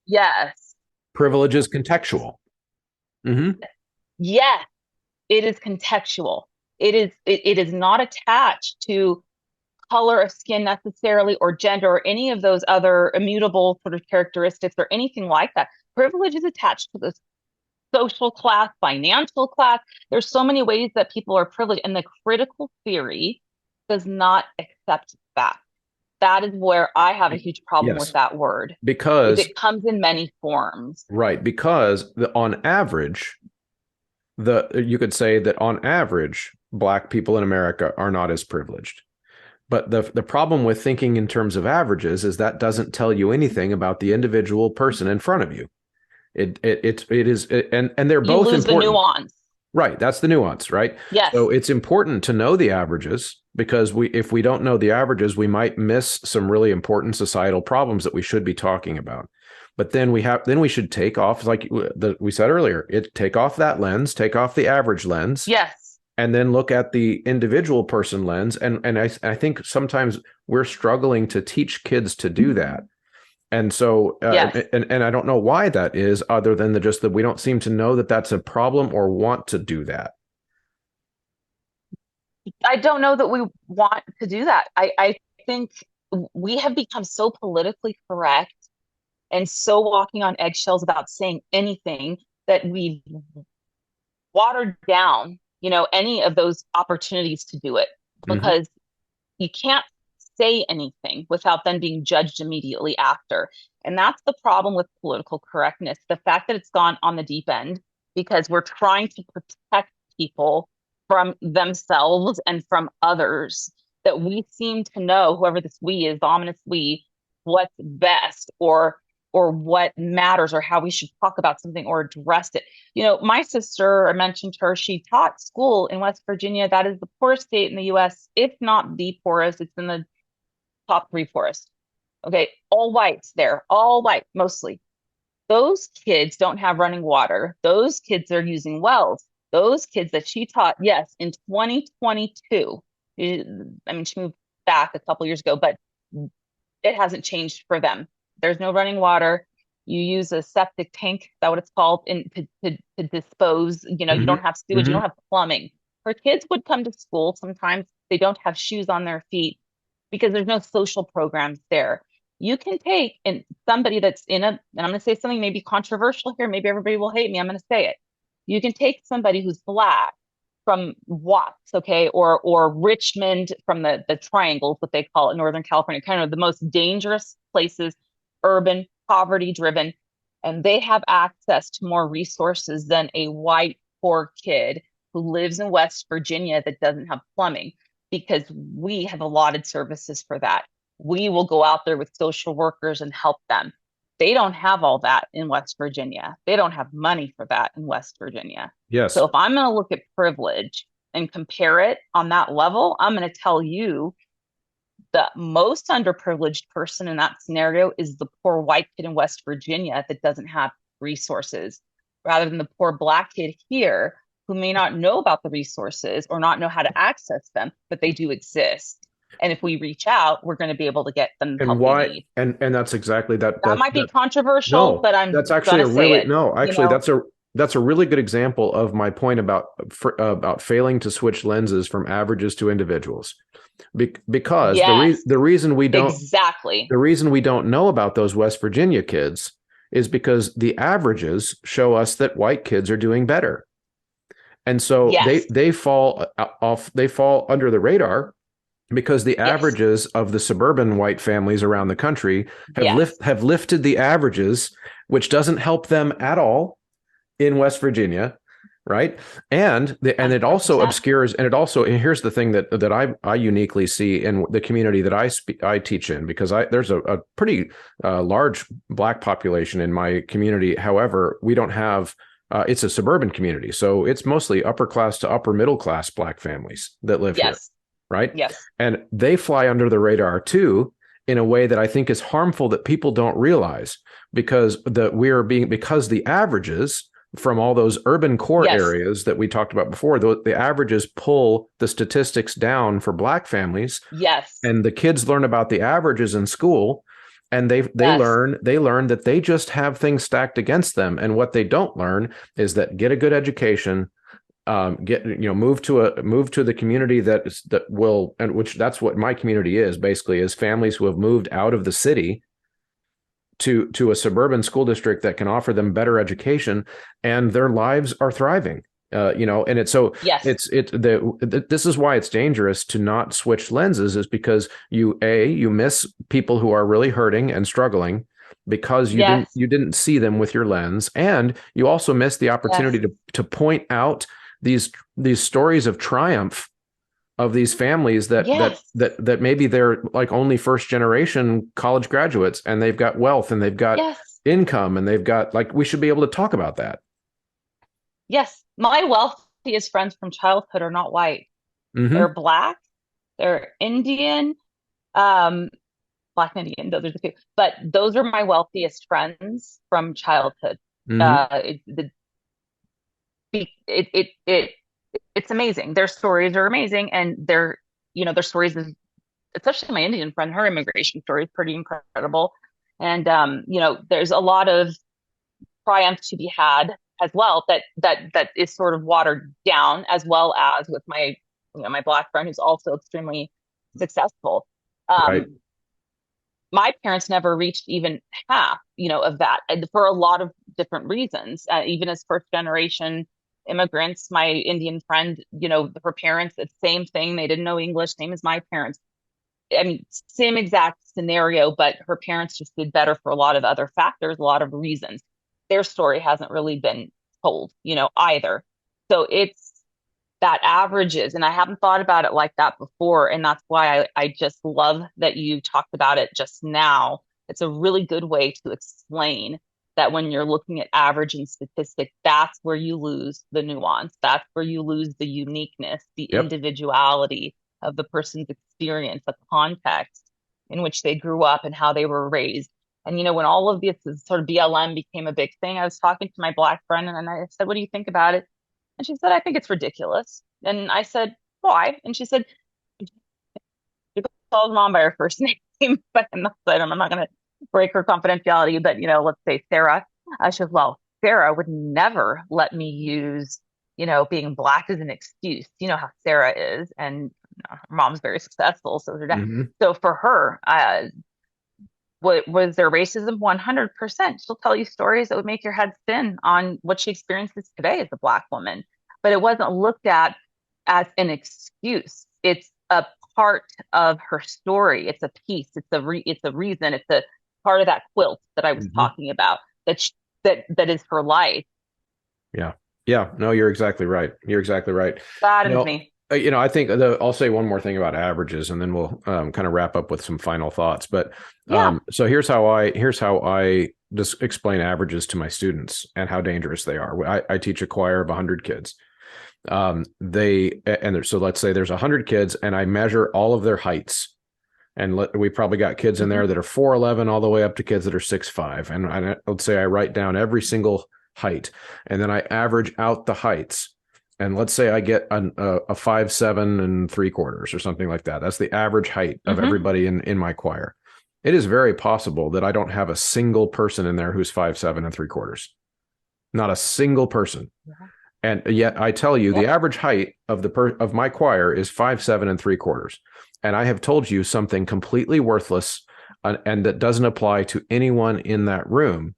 yes, Privilege is contextual. Mm-hmm. yes. It is contextual. It is not attached to color of skin necessarily, or gender, or any of those other immutable sort of characteristics, or anything like that. Privilege is attached to the social class, financial class. There's so many ways that people are privileged, and the critical theory does not accept that. That is where I have a huge problem with Yes, that word, is because it comes in many forms. right, because on average, you could say that on average, Black people in America are not as privileged. But the problem with thinking in terms of averages is that doesn't tell you anything about the individual person in front of you. And they're You both lose the important. nuance. Right, that's the nuance, right? Yes. So it's important to know the averages, because if we don't know the averages, we might miss some really important societal problems that we should be talking about. But then we should take off, like we said earlier, take off that lens, take off the average lens, Yes. and then look at the individual person lens. And I think sometimes we're struggling to teach kids to do that. And so, Yes. and I don't know why that is, other than just that we don't seem to know that that's a problem or want to do that. I don't know that we want to do that. I think we have become so politically correct and so walking on eggshells about saying anything that we've watered down, any of those opportunities to do it, Mm-hmm. because you can't say anything without then being judged immediately after. And that's the problem with political correctness. The fact that it's gone on the deep end because we're trying to protect people from themselves and from others, that we seem to know, whoever this we is, ominous we, what's best, or what matters, or how we should talk about something or address it. My sister, I mentioned her, she taught school in West Virginia. That is the poorest state in the US, if not the poorest. It's in the top three poorest. Okay. All whites there, all white mostly. Those kids don't have running water. Those kids are using wells. Those kids that she taught, yes, in 2022, I mean, she moved back a couple years ago, but it hasn't changed for them. There's no running water. You use a septic tank, is that what it's called, to dispose. You don't have Mm-hmm. sewage, you Mm-hmm. don't have plumbing. Her kids would come to school. Sometimes they don't have shoes on their feet because there's no social programs there. You can take and somebody that's in a, and I'm going to say something maybe controversial here. Maybe everybody will hate me. I'm going to say it. You can take somebody who's Black from Watts, okay, or Richmond from the triangles, what they call it, Northern California, kind of the most dangerous places, urban, poverty driven, and they have access to more resources than a white poor kid who lives in West Virginia that doesn't have plumbing, because we have allotted services for that. We will go out there with social workers and help them. They don't have all that in West Virginia. They don't have money for that in West Virginia. So Yes. if I'm going to look at privilege and compare it on that level, I'm going to tell you the most underprivileged person in that scenario is the poor white kid in West Virginia that doesn't have resources, rather than the poor Black kid here who may not know about the resources or not know how to access them, but they do exist. And if we reach out, we're going to be able to get them the And help they why? need. And that's exactly that. That might be controversial, No, but that's I'm going actually to a say really it, no. you Actually, know? that's a really good example of my point about failing to switch lenses from averages to individuals. Because Yes, exactly. the reason we don't know about those West Virginia kids is because the averages show us that white kids are doing better. And so Yes, they fall under the radar because the yes, averages of the suburban white families around the country yes, have lifted the averages, which doesn't help them at all in West Virginia, right? And it also 100%. obscures, and here's the thing that I uniquely see in the community that I teach in, because there's a pretty large Black population in my community. However, we don't have it's a suburban community, so it's mostly upper class to upper middle class Black families that live here, Yes, right? yes, And they fly under the radar too, in a way that I think is harmful that people don't realize, because because the averages from all those urban core yes, areas that we talked about before, the averages pull the statistics down for Black families, yes, and the kids learn about the averages in school, and yes, they learn that they just have things stacked against them, and what they don't learn is that get a good education, get move to the community that will, and which that's what my community is basically, is families who have moved out of the city to a suburban school district that can offer them better education, and their lives are thriving. And it's so yes, this is why it's dangerous to not switch lenses, is because you miss people who are really hurting and struggling because yes, you didn't see them with your lens, and you also miss the opportunity yes, to point out these stories of triumph of these families yes, that maybe they're like only first generation college graduates, and they've got wealth and they've got yes, income, and they've got, like, we should be able to talk about that. yes. My wealthiest friends from childhood are not white. They're Mm-hmm. Black, they're Indian, um, Black and Indian, those are the two. But those are my wealthiest friends from childhood. Mm-hmm. Uh, it, the, it, it, it, it's amazing. Their stories are amazing, and their stories is, especially my Indian friend, her immigration story is pretty incredible. And there's a lot of triumph to be had as well that is sort of watered down, as well as with my Black friend who's also extremely successful. Right. My parents never reached even half, of that, and for a lot of different reasons. Even as first generation immigrants, my Indian friend, her parents, the same thing. They didn't know English, same as my parents. I mean, same exact scenario, but her parents just did better for a lot of other factors, a lot of reasons. Their story hasn't really been told, either. So it's that averages, and I haven't thought about it like that before. And that's why I just love that you talked about it just now. It's a really good way to explain that when you're looking at average and statistic, that's where you lose the nuance. That's where you lose the uniqueness, the Yep. individuality of the person's experience, the context in which they grew up and how they were raised. And when all of this sort of BLM became a big thing, I was talking to my Black friend and I said, "What do you think about it?" And she said, "I think it's ridiculous." And I said, "Why?" And she said, "You called mom by her first name," but I'm not going to break her confidentiality. But let's say Sarah. She said, "Well, Sarah would never let me use, being Black as an excuse. You know how Sarah is, and her mom's very successful, so is her dad. Mm-hmm. So for her, What was there racism? 100%. She'll tell you stories that would make your head spin on what she experiences today as a Black woman. But it wasn't looked at as an excuse. It's a part of her story. It's a piece. It's a reason. It's a part of that quilt that I was Hmm. talking about that is her life. Yeah. Yeah. No, you're exactly right. You're exactly right. Saddens No, me. I think I'll say one more thing about averages, and then we'll kind of wrap up with some final thoughts. But Yeah. so here's how I just explain averages to my students and how dangerous they are. I teach a choir of 100 kids. So let's say there's 100 kids, and I measure all of their heights. And we probably got kids in Hmm. there that are 4'11" all the way up to kids that are 6'5". And let's say I write down every single height, and then I average out the heights. And let's say I get a 5'7 3/4" or something like that. That's the average height of Hmm. everybody in my choir. It is very possible that I don't have a single person in there who's 5'7 3/4. Not a single person. Yeah. And yet I tell you, the Yep. average height of of my choir is 5'7 3/4. And I have told you something completely worthless, and that doesn't apply to anyone in that room.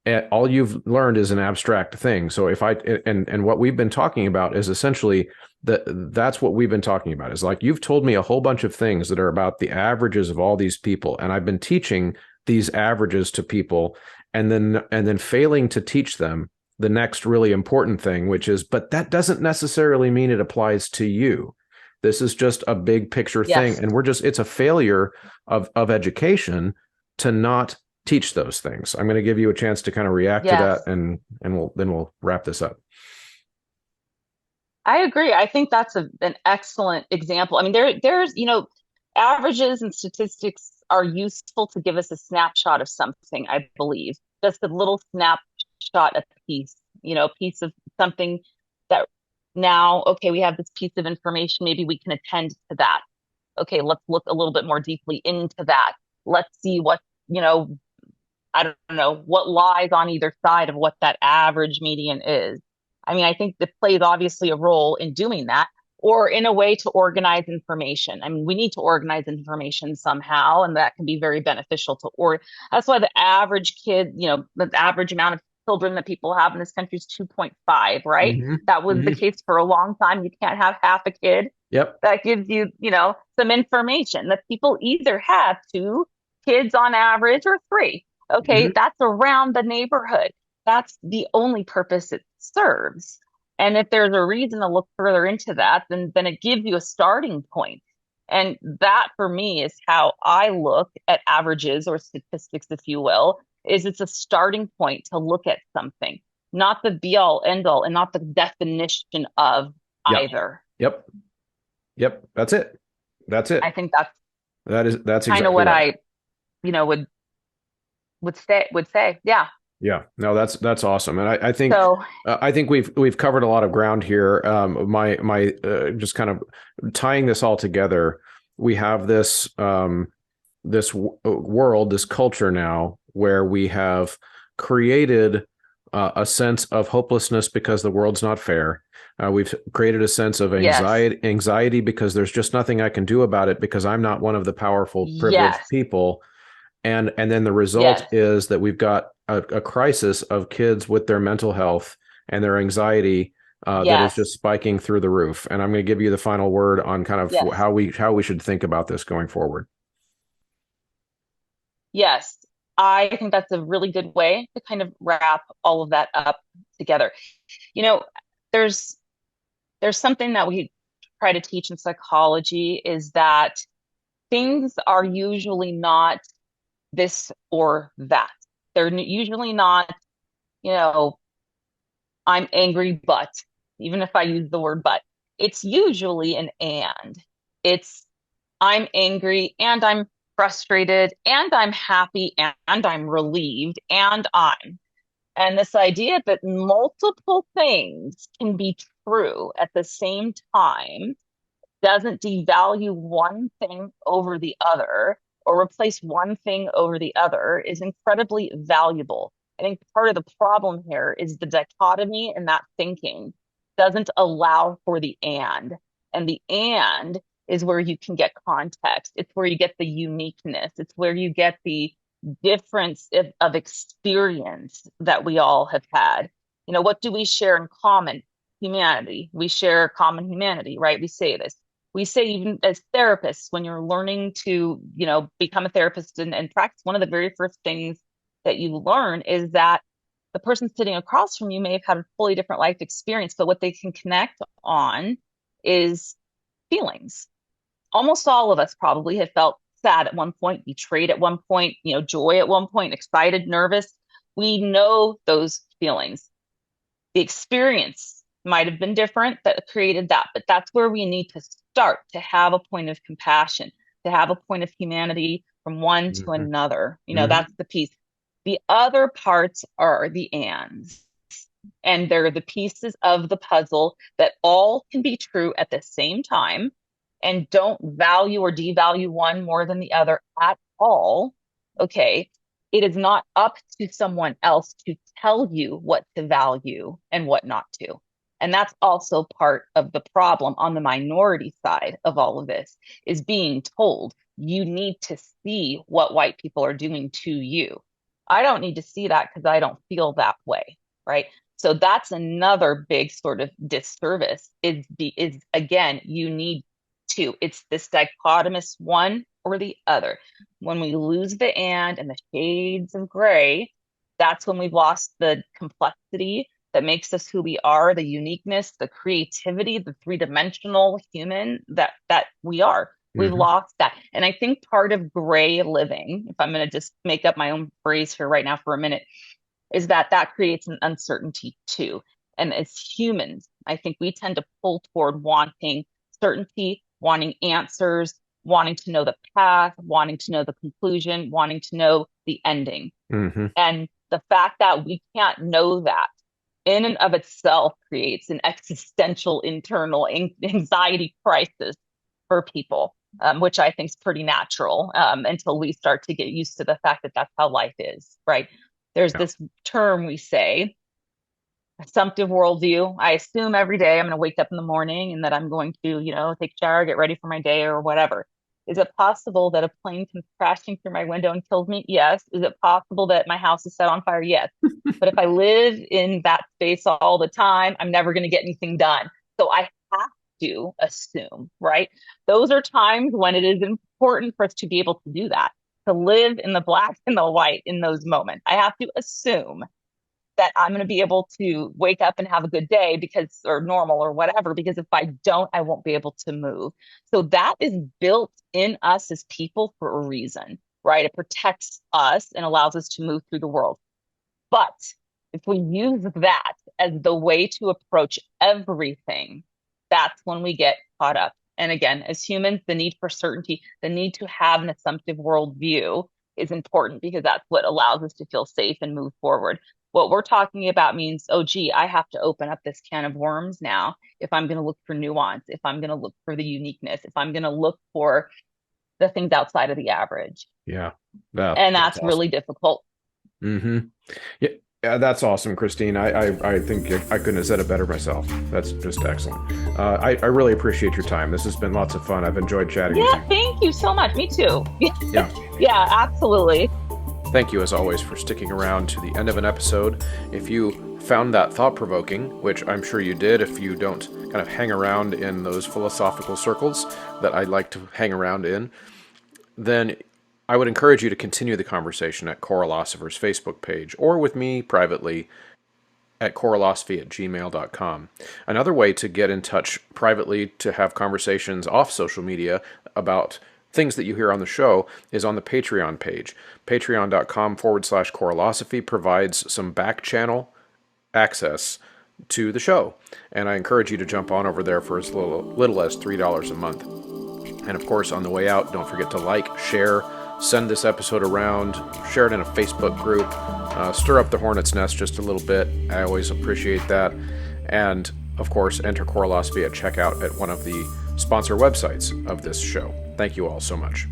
And all you've learned is an abstract thing. So if I and what we've been talking about is essentially that's what we've been talking about, is like you've told me a whole bunch of things that are about the averages of all these people, and I've been teaching these averages to people, and then failing to teach them the next really important thing, which is, but that doesn't necessarily mean it applies to you. This is just a big picture thing. Yes. And it's a failure of education to not teach those things. I'm going to give you a chance to kind of react to that, Yes. and we'll wrap this up. I agree. I think that's an excellent example. I mean, there's, averages and statistics are useful to give us a snapshot of something, I believe. Just a little snapshot, a piece, piece of something that now, okay, we have this piece of information. Maybe we can attend to that. Okay, let's look a little bit more deeply into that. Let's see what, you know, I don't know what lies on either side of what that average median is. I mean, I think that plays obviously a role in doing that or in a way to organize information. I mean, we need to organize information somehow, and that can be very beneficial to or that's why the average kid, the average amount of children that people have in this country is 2.5, right? Mm-hmm. That was the Mm-hmm. case for a long time. You can't have half a kid. Yep. That gives you, some information that people either have two kids on average or three. Okay, Mm-hmm. that's around the neighborhood. That's the only purpose it serves. And if there's a reason to look further into that, then it gives you a starting point. And that for me is how I look at averages or statistics, if you will, is it's a starting point to look at something, not the be all end all and not the definition of Yep. either. Yep. Yep. That's it. That's I it. think that's That's kind of exactly what right. I, would say. Yeah. Yeah, no, that's awesome, and So I think we've covered a lot of ground here. My just kind of tying this all together, we have this world, this culture now where we have created a sense of hopelessness because the world's not fair. We've created a sense of yes, anxiety because there's just nothing I can do about it because I'm not one of the powerful, privileged yes, people. And then the result yes, is that we've got a crisis of kids with their mental health and their anxiety that is just yes, spiking through the roof. And I'm going to give you the final word on kind of yes, how we should think about this going forward. yes. I think that's a really good way to kind of wrap all of that up together. You know, there's there's something that we try to teach in psychology is that things are usually not this or that. They're usually not, you know, I'm angry, but even if I use the word but, it's usually an and. It's I'm angry and I'm frustrated and I'm happy and I'm relieved and I'm. And this idea that multiple things can be true at the same time doesn't devalue one thing over the other or replace one thing over the other is incredibly valuable. I think part of the problem here is the dichotomy in that thinking doesn't allow for the and. And the and is where you can get context. It's where you get the uniqueness. It's where you get the difference of experience that we all have had. What do we share in common? Humanity. We share common humanity, right? We say this. We say even as therapists, when you're learning to, become a therapist and practice, one of the very first things that you learn is that the person sitting across from you may have had a fully different life experience, but what they can connect on is feelings. Almost all of us probably have felt sad at one point, betrayed at one point, joy at one point, excited, nervous. We know those feelings. The experience might have been different that created that, but that's where we need to start to have a point of compassion, to have a point of humanity from one to Mm-hmm. another. Mm-hmm. That's the piece. The other parts are the ands. And they're the pieces of the puzzle that all can be true at the same time and don't value or devalue one more than the other at all. Okay. It is not up to someone else to tell you what to value and what not to. And that's also part of the problem on the minority side of all of this is being told you need to see what white people are doing to you. I don't need to see that because I don't feel that way, right? So that's another big sort of disservice is again, you need to, it's this dichotomous one or the other. When we lose the and the shades of gray, that's when we've lost the complexity that makes us who we are, the uniqueness, the creativity, the three-dimensional human that we are. We've Mm-hmm. lost that. And I think part of gray living, if I'm going to just make up my own phrase here right now for a minute, is that creates an uncertainty too. And as humans, I think we tend to pull toward wanting certainty, wanting answers, wanting to know the path, wanting to know the conclusion, wanting to know the ending. Mm-hmm. And the fact that we can't know that in and of itself creates an existential internal anxiety crisis for people, which I think is pretty natural until we start to get used to the fact that that's how life is, right? There's Yeah. this term we say, assumptive worldview. I assume every day I'm going to wake up in the morning and that I'm going to, take a shower, get ready for my day or whatever. Is it possible that a plane comes crashing through my window and kills me? Yes. Is it possible that my house is set on fire? Yes. But if I live in that space all the time, I'm never going to get anything done. So I have to assume, right? Those are times when it is important for us to be able to do that, to live in the black and the white in those moments. I have to assume that I'm going to be able to wake up and have a good day because, or normal or whatever, because if I don't, I won't be able to move. So that is built in us as people for a reason, right? It protects us and allows us to move through the world. But if we use that as the way to approach everything, that's when we get caught up. And again, as humans, the need for certainty, the need to have an assumptive worldview is important because that's what allows us to feel safe and move forward. What we're talking about means, oh, gee, I have to open up this can of worms now if I'm going to look for nuance, if I'm going to look for the uniqueness, if I'm going to look for the things outside of the average. Yeah. And That's that's really awesome. difficult. Mm-hmm. Yeah. Yeah, that's awesome, Christine. I think I couldn't have said it better myself. That's just excellent. I really appreciate your time. This has been lots of fun. I've enjoyed chatting with Yeah, you. thank you so much. Me too. Yeah. Yeah, absolutely. Thank you, as always, for sticking around to the end of an episode. If you found that thought-provoking, which I'm sure you did if you don't kind of hang around in those philosophical circles that I like to hang around in, then I would encourage you to continue the conversation at Coralosopher's Facebook page or with me privately at coralosophy@gmail.com. Another way to get in touch privately to have conversations off social media about things that you hear on the show is on the Patreon page. Patreon.com/Coralosophy provides some back channel access to the show. And I encourage you to jump on over there for as little as $3 a month. And of course, on the way out, don't forget to like, share, send this episode around, share it in a Facebook group, stir up the hornet's nest just a little bit. I always appreciate that. And of course, enter Coralosophy at checkout at one of the sponsor websites of this show. Thank you all so much.